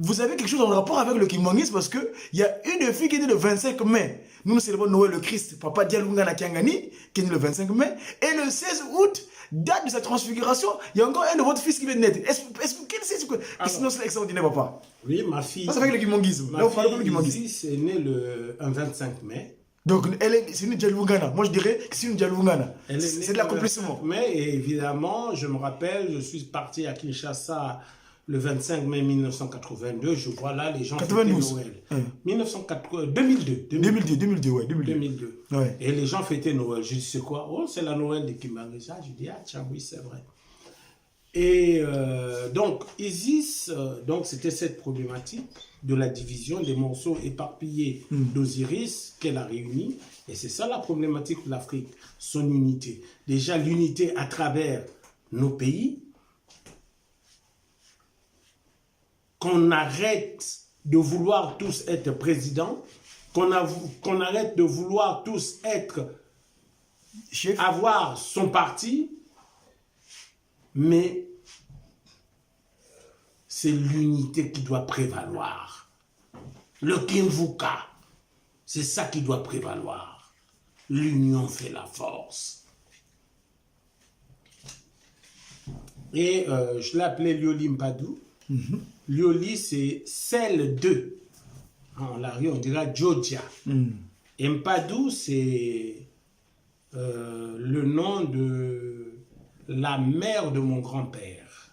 vous avez quelque chose en rapport avec le Kimbanguisme parce qu'il y a une fille qui est née le 25 mai. Nous célébrons Noël le Christ, Papa Dialunga na Kiangani, qui est né le 25 mai. Et le 16 août, date de sa transfiguration, il y a encore un de votre fils qui vient de naître. Quel c'est que sinon c'est extraordinaire, papa?
Oui, ma fille.
Ça, c'est avec le Kimbanguisme.
Ma fille Isis est née un 25 mai.
Donc, c'est une Dialungana. Moi, je dirais que c'est une Dialungana. C'est de l'accomplissement.
Mais évidemment, je me rappelle, je suis parti à Kinshasa le 25 mai 1982. Je vois là les gens
92.
fêter Noël. 2002, ouais. 2002.
Ouais.
Et les gens fêtaient Noël. Je dis, c'est quoi? Oh, c'est la Noël de Kimbanguisa. Je dis, ah tiens, oui, c'est vrai. Et donc, Isis, c'était cette problématique de la division des morceaux éparpillés d'Osiris qu'elle a réunis. Et c'est ça la problématique de l'Afrique, son unité. Déjà, l'unité à travers nos pays. Qu'on arrête de vouloir tous être président, qu'on arrête de vouloir tous être avoir son parti, mais c'est l'unité qui doit prévaloir. Le Kimvuka, c'est ça qui doit prévaloir. L'union fait la force. Et je l'ai appelé Liolimpadu. Lioli, c'est celle de. En Lari, on dira Georgia. Et Mpadu, c'est le nom de la mère de mon grand-père.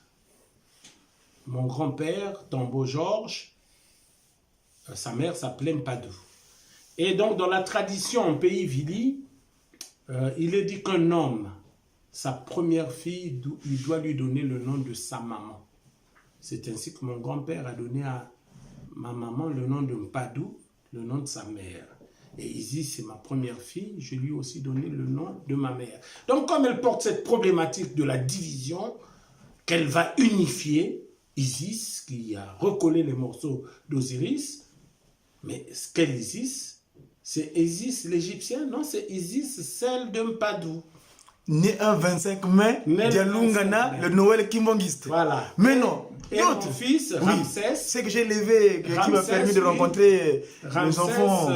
Mon grand-père, Tambo Georges, sa mère s'appelait Mpadu. Et donc, dans la tradition en pays Vili, il est dit qu'un homme, sa première fille, il doit lui donner le nom de sa maman. C'est ainsi que mon grand-père a donné à ma maman le nom de Mpadou, le nom de sa mère. Et Isis, c'est ma première fille, je lui ai aussi donné le nom de ma mère. Donc, comme elle porte cette problématique de la division, qu'elle va unifier, Isis, qui a recollé les morceaux d'Osiris, mais quelle Isis? C'est Isis l'Égyptien? Non, c'est Isis, celle de Mpadou.
Né un 25 mai, Dialungana, le Noël kimbanguiste.
Voilà.
Mais non.
Et mon fils, Ramsès,
c'est que j'ai élevé, qui m'a permis de rencontrer les enfants.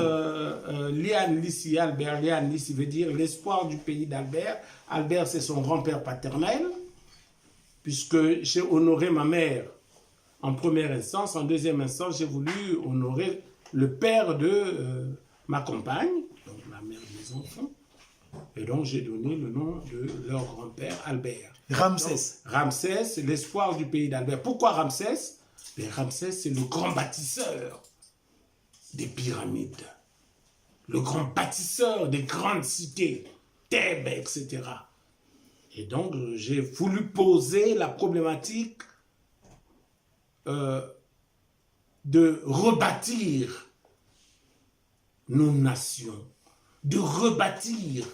Lian Lissi Albert, Lian Lissi veut dire l'espoir du pays d'Albert. Albert, c'est son grand-père paternel, puisque j'ai honoré ma mère en première instance. En deuxième instance, j'ai voulu honorer le père de ma compagne, donc la mère de mes enfants. Et donc, j'ai donné le nom de leur grand-père, Albert.
Ramsès.
Donc, Ramsès, l'espoir du pays d'Albert. Pourquoi Ramsès? Mais Ramsès, c'est le grand bâtisseur des pyramides. le grand bâtisseur des grandes cités, Thèbes, etc. Et donc, j'ai voulu poser la problématique de rebâtir nos nations, de rebâtir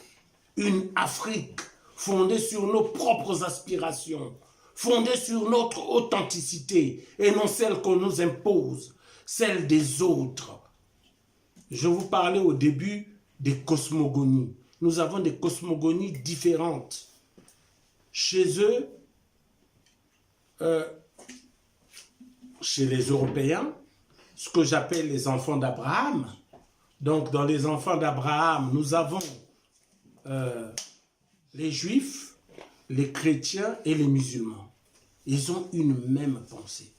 une Afrique fondée sur nos propres aspirations, fondée sur notre authenticité et non celle qu'on nous impose, celle des autres. Je vous parlais au début des cosmogonies. Nous avons des cosmogonies différentes. Chez eux, chez les Européens, ce que j'appelle les enfants d'Abraham. Donc, dans les enfants d'Abraham, nous avons les Juifs, les chrétiens et les musulmans. Ils ont une même pensée.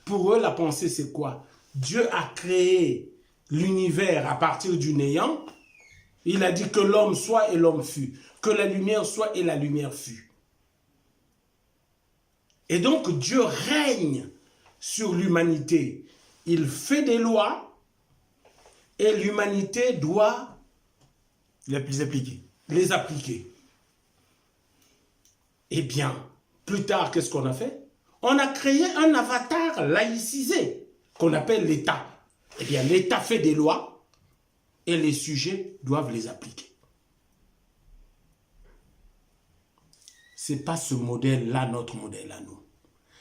Pour eux, la pensée, c'est quoi? Dieu a créé l'univers à partir du néant. Il a dit que l'homme soit et l'homme fut, que la lumière soit et la lumière fut. Et donc, Dieu règne sur l'humanité. Il fait des lois et l'humanité doit
les appliquer.
Les appliquer. Eh bien, plus tard, qu'est-ce qu'on a fait? On a créé un avatar laïcisé qu'on appelle l'État. Eh bien, l'État fait des lois et les sujets doivent les appliquer. Ce n'est pas ce modèle-là, notre modèle à nous.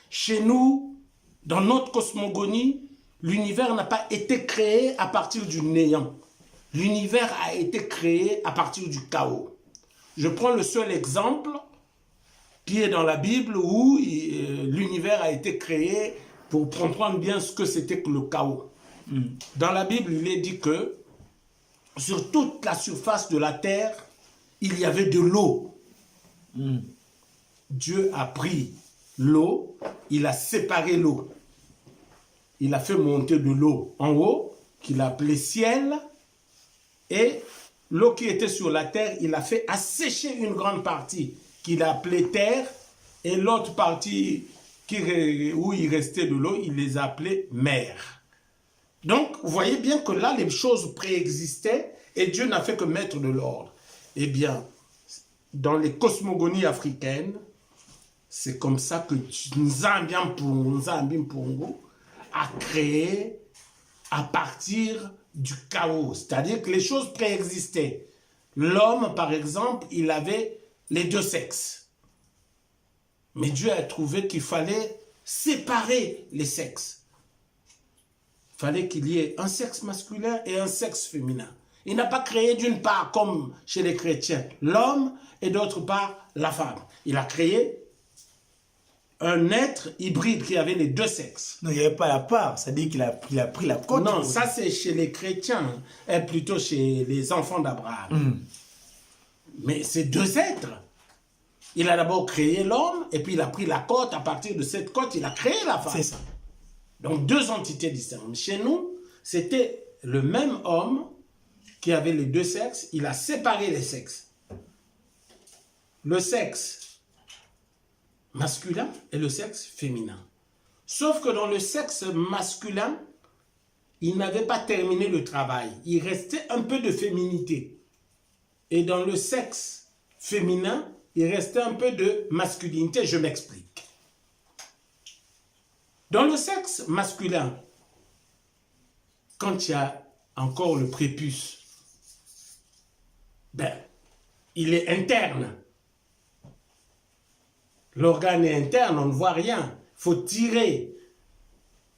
Chez nous, dans notre cosmogonie, l'univers n'a pas été créé à partir du néant. L'univers a été créé à partir du chaos. Je prends le seul exemple qui est dans la Bible où l'univers a été créé pour comprendre bien ce que c'était que le chaos. Dans la Bible, il est dit que sur toute la surface de la terre, il y avait de l'eau. Dieu a pris l'eau, il a séparé l'eau. Il a fait monter de l'eau en haut, qu'il a appelé ciel, et l'eau qui était sur la terre, il a fait assécher une grande partie qu'il a appelée terre, et l'autre partie où il restait de l'eau, il les a appelées mer. Donc, vous voyez bien que là, les choses préexistaient, et Dieu n'a fait que mettre de l'ordre. Eh bien, dans les cosmogonies africaines, c'est comme ça que Nzambi Mpungu a créé à partir du chaos. C'est-à-dire que les choses préexistaient. L'homme, par exemple, il avait les deux sexes. Mais Dieu a trouvé qu'il fallait séparer les sexes. Il fallait qu'il y ait un sexe masculin et un sexe féminin. Il n'a pas créé d'une part, comme chez les chrétiens, l'homme et d'autre part, la femme. Il a créé un être hybride qui avait les deux sexes.
Non, il n'y avait pas la part, c'est-à-dire qu'il a pris la côte.
Non, ça c'est chez les chrétiens, et plutôt chez les enfants d'Abraham. Mais c'est deux êtres. Il a d'abord créé l'homme, et puis il a pris la côte, à partir de cette côte, il a créé la femme.
C'est ça.
Donc deux entités distinctes. Chez nous, c'était le même homme qui avait les deux sexes, il a séparé les sexes. Le sexe masculin et le sexe féminin. Sauf que dans le sexe masculin, il n'avait pas terminé le travail. Il restait un peu de féminité. Et dans le sexe féminin, il restait un peu de masculinité. Je m'explique. Dans le sexe masculin, quand il y a encore le prépuce, il est interne. L'organe est interne, on ne voit rien. Il faut tirer.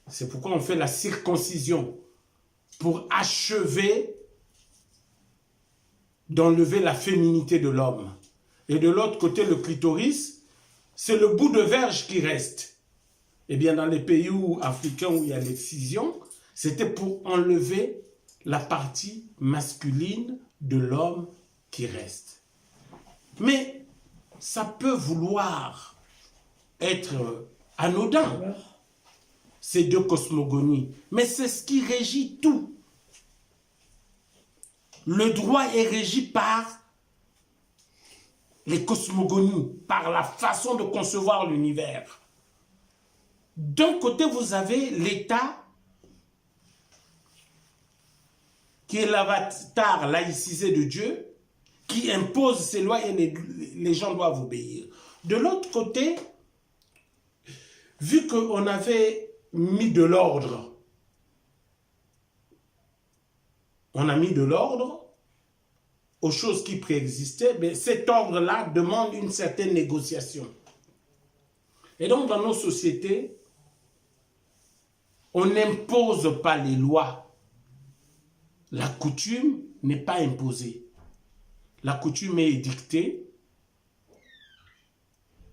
C'est pourquoi on fait la circoncision. Pour achever d'enlever la féminité de l'homme. Et de l'autre côté, le clitoris, c'est le bout de verge qui reste. Eh bien, dans les pays africains où il y a l'excision, c'était pour enlever la partie masculine de l'homme qui reste. Mais ça peut vouloir être anodin, ces deux cosmogonies, mais c'est ce qui régit tout. Le droit est régi par les cosmogonies, par la façon de concevoir l'univers. D'un côté, vous avez l'État qui est l'avatar laïcisé de Dieu, qui impose ses lois et les gens doivent obéir. De l'autre côté, vu qu'on avait mis de l'ordre, on a mis de l'ordre aux choses qui préexistaient, mais cet ordre-là demande une certaine négociation. Et donc, dans nos sociétés, on n'impose pas les lois. La coutume n'est pas imposée. La coutume est édictée.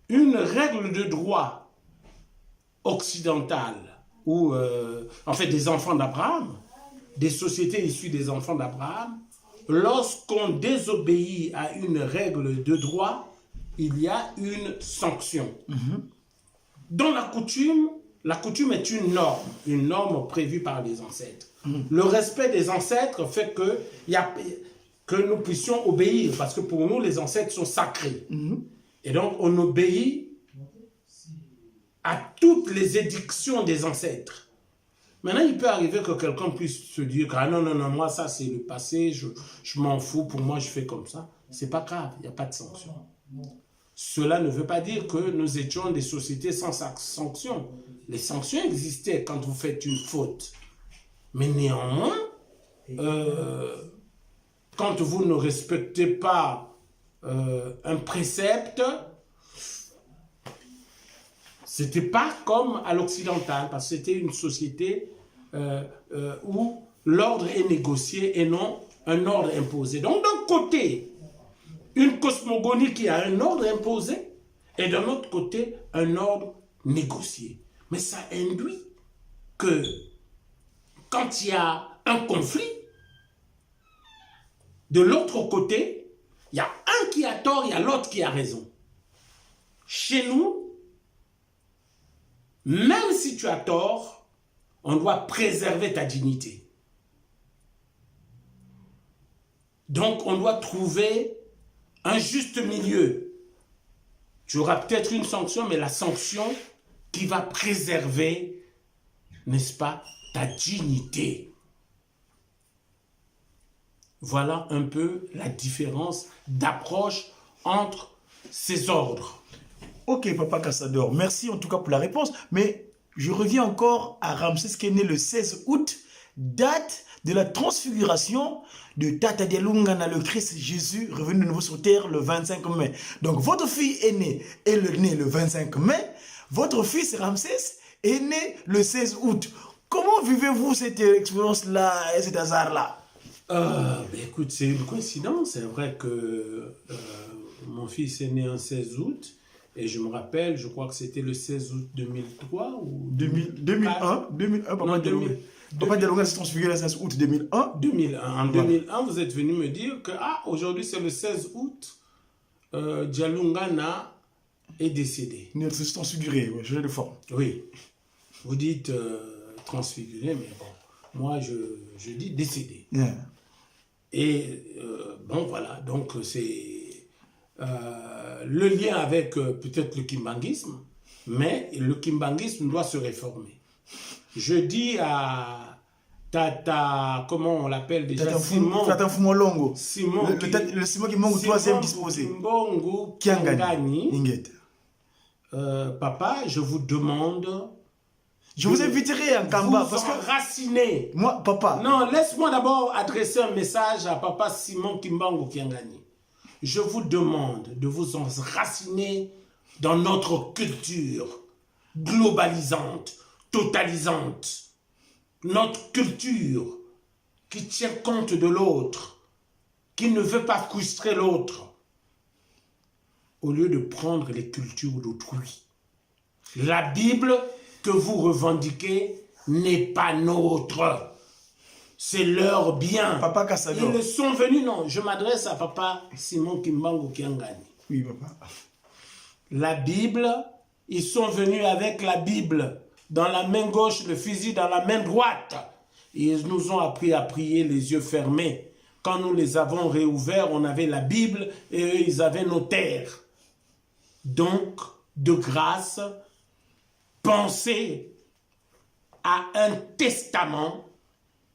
Une règle de droit occidentale, ou en fait des enfants d'Abraham, des sociétés issues des enfants d'Abraham, lorsqu'on désobéit à une règle de droit, il y a une sanction. Dans la coutume est une norme prévue par les ancêtres. Le respect des ancêtres fait que nous puissions obéir, parce que pour nous, les ancêtres sont sacrés. Et donc, on obéit à toutes les édictions des ancêtres. Maintenant, il peut arriver que quelqu'un puisse se dire « Ah non, non, non, moi, ça, c'est le passé, je m'en fous, pour moi, je fais comme ça. » C'est pas grave, il n'y a pas de sanction. Cela ne veut pas dire que nous étions des sociétés sans sanctions. Les sanctions existaient quand vous faites une faute. Mais néanmoins, quand vous ne respectez pas un précepte, c'était pas comme à l'occidental, parce que c'était une société où l'ordre est négocié et non un ordre imposé. Donc d'un côté, une cosmogonie qui a un ordre imposé, et d'un autre côté, un ordre négocié. Mais ça induit que quand il y a un conflit, de l'autre côté, il y a un qui a tort, il y a l'autre qui a raison. Chez nous, même si tu as tort, on doit préserver ta dignité. Donc, on doit trouver un juste milieu. Tu auras peut-être une sanction, mais la sanction qui va préserver, n'est-ce pas, ta dignité. Voilà un peu la différence d'approche entre ces ordres.
Ok, Papa Cassador, merci en tout cas pour la réponse. Mais je reviens encore à Ramsès qui est né le 16 août, date de la transfiguration de Tata Dialungana, le Christ Jésus, revenu de nouveau sur terre le 25 mai. Donc votre fille est née, elle est née le 25 mai. Votre fils Ramsès est né le 16 août. Comment vivez-vous cette expérience-là et cet hasard-là?
Écoute, c'est une coïncidence. C'est vrai que mon fils est né un 16 août. Et je me rappelle, je crois que c'était le 16 août 2003 ou
2001, Papa Dialunga s'est transfiguré le 16 août 2001.
2001. En 2001, vous êtes venu me dire que aujourd'hui c'est le 16 août, Dialungana est décédé.
Il s'est transfiguré, ouais, je l'ai de forme.
Oui. Vous dites transfiguré, mais bon, moi je dis décédé.
Yeah.
Et bon, voilà, donc c'est le lien avec peut-être le kimbanguisme, mais le kimbanguisme doit se réformer. Je dis à Tata, comment on l'appelle déjà,
Tata
Simon.
Tata Fumo
Simon.
Le Simon Kimbongo, troisième disposé.
Kimbongo
Kiangani.
Papa, je vous demande.
Je vous inviterai en Kamba
parce que enraciner.
Moi, papa.
Non, laisse-moi d'abord adresser un message à papa Simon Kimbangu Kiangani. Je vous demande de vous enraciner dans notre culture globalisante, totalisante. Notre culture qui tient compte de l'autre, qui ne veut pas frustrer l'autre, au lieu de prendre les cultures d'autrui. La Bible que vous revendiquez n'est pas nôtre. C'est leur bien.
Papa Cassador.
Ils sont venus, non, je m'adresse à papa Simon Kimbangu Kiangani.
Oui, papa.
La Bible, ils sont venus avec la Bible dans la main gauche, le fusil dans la main droite. Et ils nous ont appris à prier les yeux fermés. Quand nous les avons réouverts, on avait la Bible et eux, ils avaient nos terres. Donc, de grâce, pensez à un testament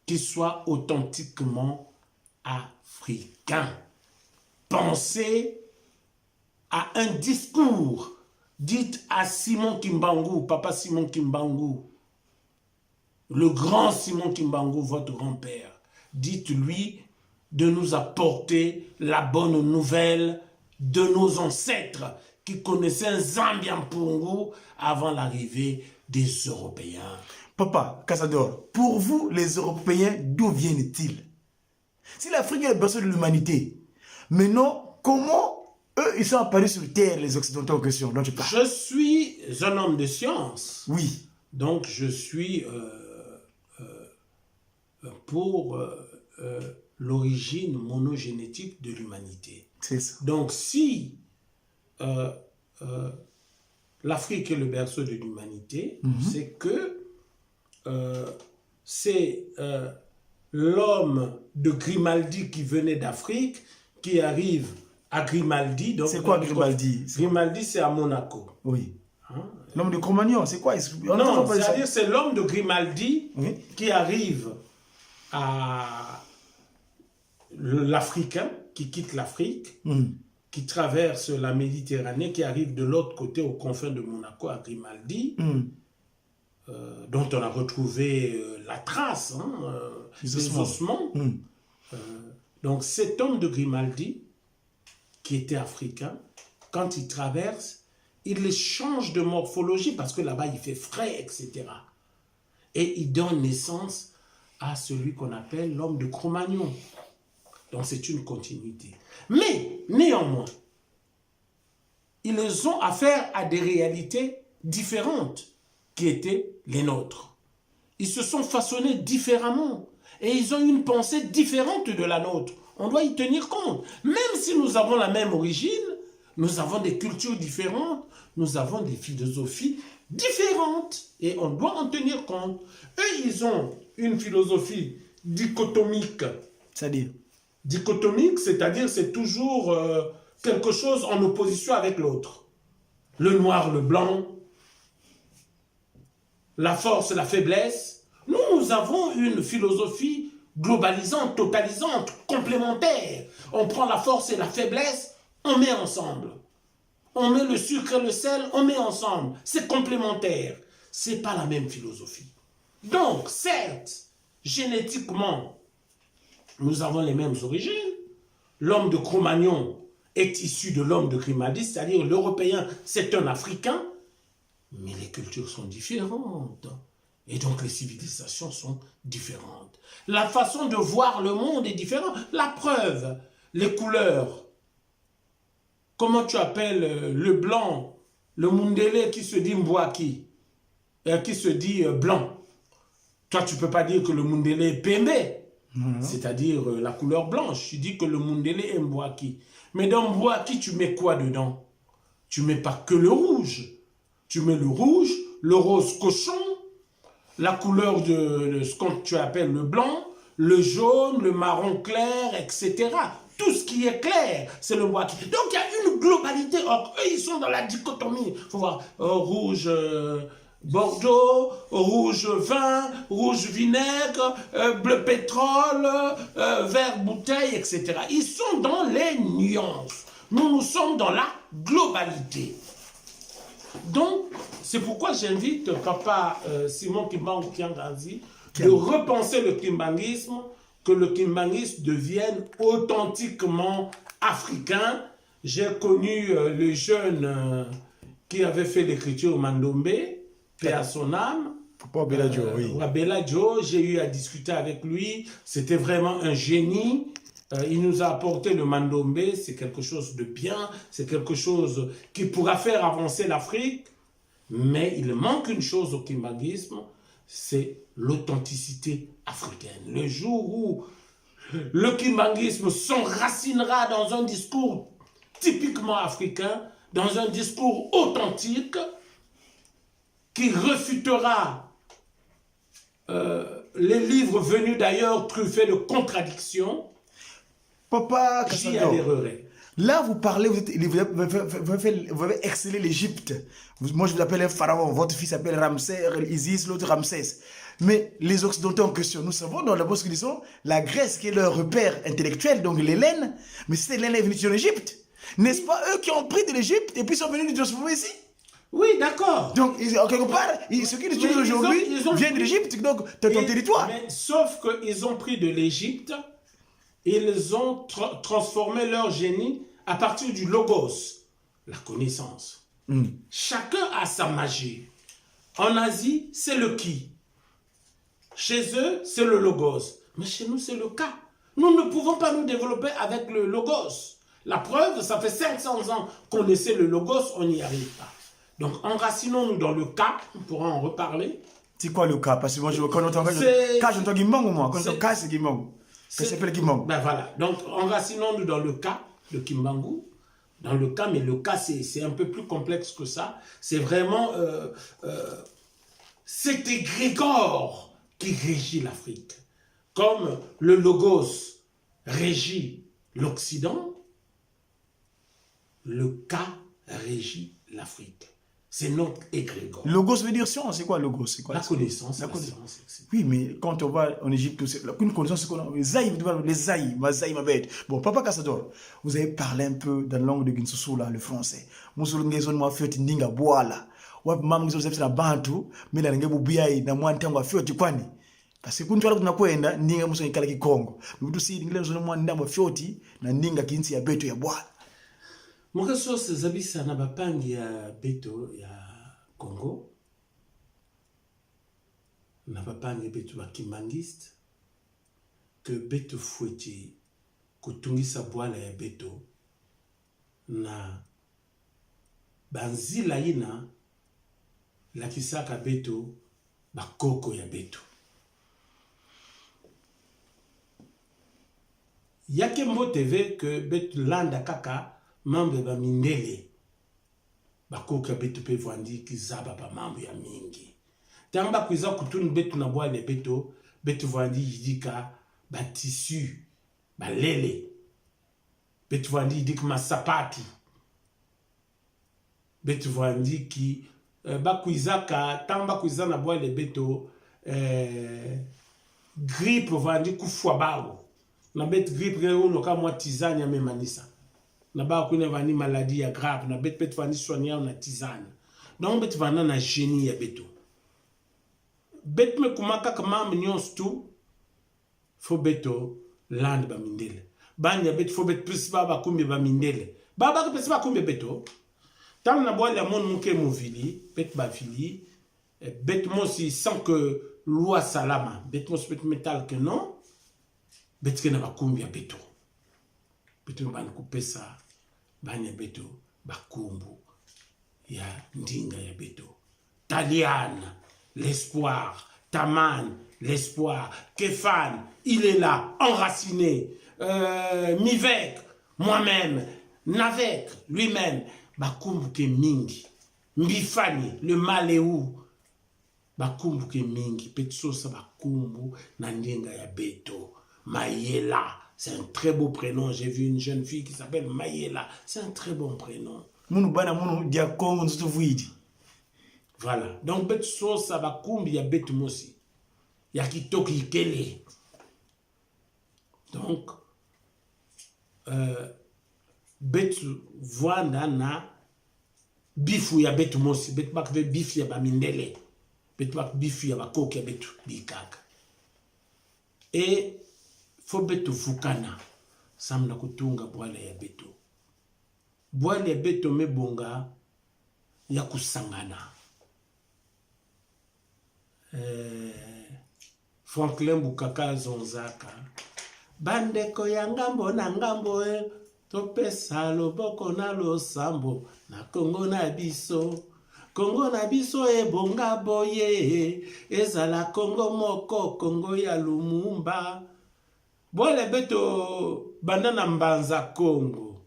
qui soit authentiquement africain. Pensez à un discours. Dites à Simon Kimbangu, papa Simon Kimbangu, le grand Simon Kimbangu, votre grand-père, dites-lui de nous apporter la bonne nouvelle de nos ancêtres qui connaissaient un Zambian-Pungu avant l'arrivée des Européens.
Papa, Casador, pour vous, les Européens, d'où viennent-ils? Si l'Afrique est le berceau de l'humanité, maintenant, comment eux, ils sont apparus sur Terre, les Occidentaux en question dont tu parles?
Je suis un homme de science.
Oui.
Donc, je suis pour l'origine monogénétique de l'humanité.
C'est ça.
Donc, si l'Afrique est le berceau de l'humanité, c'est que c'est l'homme de Grimaldi qui venait d'Afrique, qui arrive à Grimaldi.
C'est quoi Grimaldi?
Grimaldi, c'est à Monaco.
Oui.
Hein?
L'homme de Cro-Magnon, c'est quoi?
Non, c'est-à-dire c'est l'homme de Grimaldi
Oui.
qui arrive à l'Africain, qui quitte l'Afrique, qui traverse la Méditerranée, qui arrive de l'autre côté aux confins de Monaco à Grimaldi, dont on a retrouvé la trace, les ossements. Donc cet homme de Grimaldi, qui était africain, quand il traverse, il change de morphologie parce que là-bas il fait frais, etc. Et il donne naissance à celui qu'on appelle l'homme de Cro-Magnon. Donc c'est une continuité. Mais néanmoins, ils ont affaire à des réalités différentes qui étaient les nôtres. Ils se sont façonnés différemment et ils ont une pensée différente de la nôtre. On doit y tenir compte. Même si nous avons la même origine, nous avons des cultures différentes, nous avons des philosophies différentes et on doit en tenir compte. Eux, ils ont une philosophie dichotomique.
C'est-à-dire?
Dichotomique, c'est-à-dire c'est toujours quelque chose en opposition avec l'autre. Le noir, le blanc, la force, la faiblesse. Nous avons une philosophie globalisante, totalisante, complémentaire. On prend la force et la faiblesse, on met ensemble. On met le sucre et le sel, on met ensemble. C'est complémentaire. Ce n'est pas la même philosophie. Donc, certes, génétiquement, nous avons les mêmes origines. L'homme de Cro-Magnon est issu de l'homme de Grimaldi, c'est-à-dire l'Européen, c'est un Africain, mais les cultures sont différentes. Et donc les civilisations sont différentes. La façon de voir le monde est différente. La preuve, les couleurs. Comment tu appelles le blanc, le Mundele qui se dit Mbouaki, qui se dit blanc. Toi, tu ne peux pas dire que le Mundele est Pembe, c'est-à-dire la couleur blanche. Tu dis que le Mundele est Mbouaki. Mais dans Mbouaki, tu mets quoi dedans? Tu ne mets pas que le rouge. Tu mets le rouge, le rose cochon, la couleur de ce que tu appelles le blanc, le jaune, le marron clair, etc. Tout ce qui est clair, c'est le Mbouaki. Donc, il y a une globalité. Or, eux, ils sont dans la dichotomie. Il faut voir rouge Bordeaux, rouge vin, rouge vinaigre, bleu pétrole, vert bouteille, etc. Ils sont dans les nuances. Nous sommes dans la globalité. Donc, c'est pourquoi j'invite papa Simon Kimbangu Kiangazi de repenser le kimbanguisme, que le kimbanguisme devienne authentiquement africain. J'ai connu le jeune qui avait fait l'écriture au Mandombe, paix à son âme.
Papa Beladjo, oui.
Beladjo, j'ai eu à discuter avec lui. C'était vraiment un génie. Il nous a apporté le Mandombe. C'est quelque chose de bien. C'est quelque chose qui pourra faire avancer l'Afrique. Mais il manque une chose au kimbanguisme, c'est l'authenticité africaine. Le jour où le kimbanguisme s'enracinera dans un discours typiquement africain, dans un discours authentique, qui refutera les livres venus d'ailleurs truffés de contradictions,
Papa
j'y
Casador,
adhérerai.
là vous parlez, vous avez excellé l'Égypte. Moi je vous appelle un pharaon, votre fils s'appelle Ramsès, Isis, l'autre Ramsès. Mais les Occidentaux en question, nous savons dans la Constitution, la Grèce qui est leur repère intellectuel, donc l'Hélène, mais c'est l'Hélène est venue en Égypte. N'est-ce pas eux qui ont pris de l'Égypte et puis sont venus nous transformer ici?
Oui, d'accord.
Donc, en quelque part, ce qu'ils utilisent aujourd'hui vient de l'Égypte, donc de ton territoire.
Mais, sauf qu'ils ont pris de l'Égypte et ils ont transformé leur génie à partir du logos, la connaissance. Chacun a sa magie. En Asie, c'est le qui. Chez eux, c'est le logos. Mais chez nous, c'est le cas. Nous ne pouvons pas nous développer avec le logos. La preuve, ça fait 500 ans qu'on essaie le logos, on n'y arrive pas. Donc, enracinons-nous dans le cas, on pourra en reparler.
C'est quoi le cas? Parce que moi, quand on entend cas, j'entends Gimbangu, moi. Quand on entend cas, c'est Gimbangu. Ça s'appelle Gimbangu.
Ben voilà. Donc, enracinons-nous dans le cas de Kimbangu. Dans le cas, mais le cas, c'est un peu plus complexe que ça. C'est vraiment... cet égrégore qui régit l'Afrique. Comme le logos régit l'Occident, le cas régit l'Afrique. C'est notre égrégore.
Logos veut dire science, c'est quoi logos? C'est quoi
la connaissance,
la
connaissance.
Oui, mais quand on va en Égypte, une connaissance, c'est qu'on a les zaï, ma bête. Bon, Papa Kassador, vous avez parlé un peu dans la langue de Ginsusu, là, le français. Moussoul ngezon m'a fait ndinga boala. Wap mam ngezon na bantu, mais la ngebu biai na mwanta mwa fioti kwani. Parce que quand tu as kwenda ndinga muso ikala ki Congo. Mtu si ndinga zo mwanda mwa fioti na ndinga kinsi ya beto ya boala.
Mokeso zabisa na bapangi ya beto ya Congo. Na bapangi beto ba kimbangiste. Que beto foueti kutungisa boala ya beto na banzila ina la kisaka beto bakoko ya beto. Yake moteve que beto landa kaka mambe ba mindele bakoko ya beto pe vwandi kizaba ba mambo ya mingi. Tamba kuiza kutuni beto na boala ya beto vwandi yidika ba tissu ba lele. Beto vwandi yidika masapati. Beto vwandi ki bakuizaka tamba kuiza na bois le beto grippe vandi kufwa bao na bet grippe uno kama tisane ya memanisa na ba kuna vani maladie ya grave na bet vandi soigner na tisane donc bet vanda na génie ya beto bet me kumaka kama mnyons tu fo beto land ba mindele banya bet fo bet plus ba kumbe ba mindele ba plus ba kumbe beto. Tant na bois la monde mouke mouvili, bet bavili, bet mosi sans que loi salama, bet mos bet metal que non, bet que na bakumbi ya beto. Beto ban couper ça, banya beto, bakumbu, ya ndinga ya beto. Taliane, l'espoir, Taman, l'espoir, Kefan, il est là, enraciné, Mivek, moi-même, Navek, lui-même, bakumbuke mingi mbifani le maleu bakumbuke mingi petsosa bakumbu na ndenga ya beto Mayela, c'est un très beau prénom. J'ai vu une jeune fille qui s'appelle Mayela, c'est un très bon prénom.
Munu bana munu dia Congo nzuto vuidi.
Voilà, donc petsosa bakumbi ya beto mosi ya kitoki kele. Donc betu vwanda na bifu ya betu mosi, betu bakve bifu ya bamindele, betu bak bifu ya bakoki ya betu bikaka. Et fo betu fukana samna kutunga bwale ya betu. Bwale ya betu mebonga ya kusangana. Franklin Bukaka Zonzaka bandeko ya ngambo na ngambo topesa loboko na losambo na Kongo na biso. Kongo na biso ebonga boye ezala Kongo moko, Kongo ya Lumumba. Bwale beto banana mbanza Kongo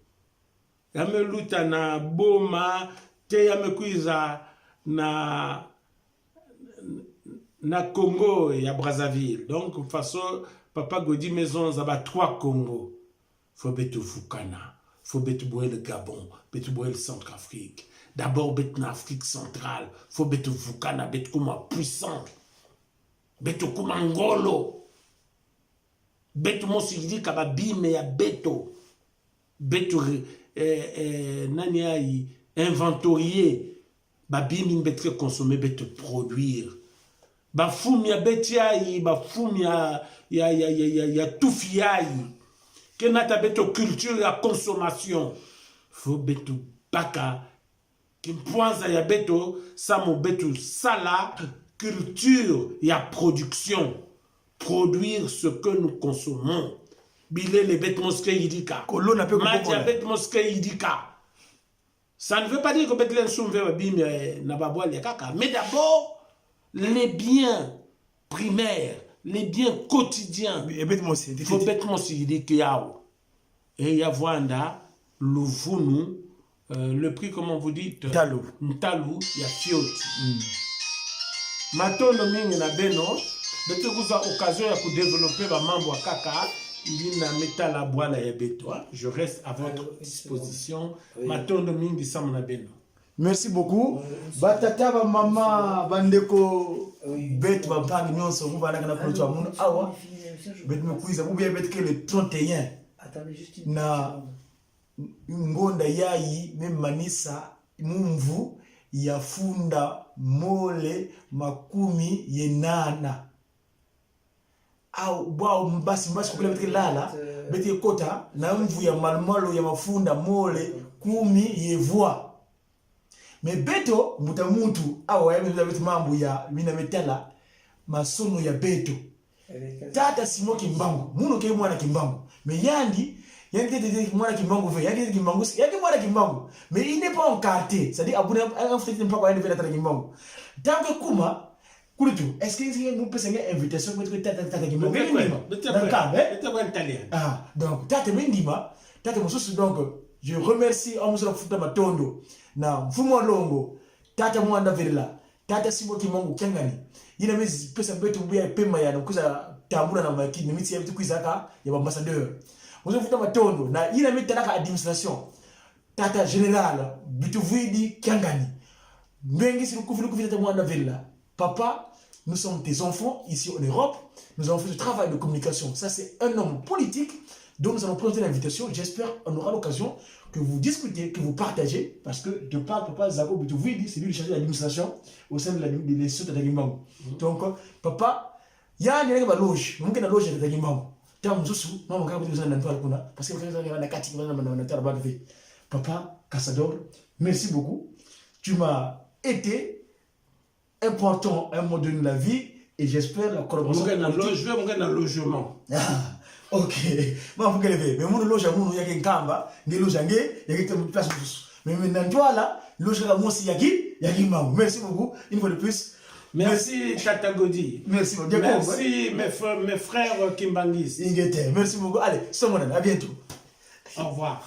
yame luta na boma te yame kuiza na Congo ya Brazzaville. Donc façon papa Godi maison zaba 3 Congo. Faut betu fukana, faut betu boire le Gabon, betu boire le Centrafrique. D'abord betu en Afrique centrale, faut betu fukana, betu comme puissant. beto kumangolo beto mosilika babime ya beto beto nani ai inventorier babimi beto consommer beto produire bafumi ya beti ai bafumi ya tufi ai kenata beto culture ya consommation faut beto baka kimpwanza ya beto samo beto sala culture ya production produire ce que nous consommons bilé les bêtes mosquées yidika
Kolona pe
matia bêtes mosquées yidika. Ça ne veut pas dire que bêtes l'ensoume bim na baboual ya kaka, mais d'abord les biens primaires, les biens quotidiens. Faut bêtes mosquées yidika yao. Et yavwanda luvunu le prix comment vous dites ntalu ya fioti. Matondo mingi na beno bete kuza occasion ya développer ba mambo kaka ili na metala bwana ya beto. Je reste à votre disposition. Matondo mingi sam na beno.
Merci beaucoup. Batata ba mama bandeko beto ba bangi nyonso mu bana kana kulo twa mundu awa. Bet me kuiza mu bien bet que le 31.
Attendez juste
na ngonda yayi memanisa mumvu yafunda mole makumi yenana au bwao mbasi kule beti lala beti kota na mvu ya malmalo ya mafunda mole kumi yevwa me beto mutamuntu au ya beti mambo ya mina metala masono ya beto tata simo kimbangu muno ke mwana kimbangu me yandi tete mwana kimbangu ve yandi kimbangu yandi mwana kimbangu mais il n'est pas encarté, c'est-à-dire abuna en fait il n'est pas quoi de faire tata kimbangu tant que kuma kulitu est-ce que vous pouvez une invitation pour que tata kimbangu ah donc tata mendima tata mususu donc je remercie Amusala Futa Matondo na mfumo longo tata mwanda verla tata simo kimbangu kengani ina mezi pesa betu bia pema ya kuza tambura na makini miti ya vitu kuizaka ya ambassadeur Amusala Futa Matondo na ina miti tanaka administration tata général bitu vidi kengani mbengi si kufilu kufita mwanda verla papa nous sommes tes enfants ici en Europe nous avons fait ce travail de communication ça c'est un homme politique donc nous allons présenter l'invitation j'espère on aura l'occasion que vous discutez, que vous partagez, parce que de part, papa Zago Bitouvidi, c'est lui le chargé de l'administration au sein de l'institut de Tagimbangu. Donc, papa, il y a une loge, il y a une loge de Tagimbangu. Parce que papa, Cassador, merci beaucoup. Tu m'as été important à un moment donné de la vie et j'espère la collaboration.
Je vais un logement.
Ok, bon, vous avez mais mon loge à mon yaki nkamba, ni loge à nge, yaki te place tous. Mais maintenant toi là, loge à mon si yaki mam. Merci beaucoup une fois de plus.
Merci Tata Godi.
Merci beaucoup.
Merci mes frères Kimbangis.
Merci beaucoup. Allez, à bientôt.
Au revoir.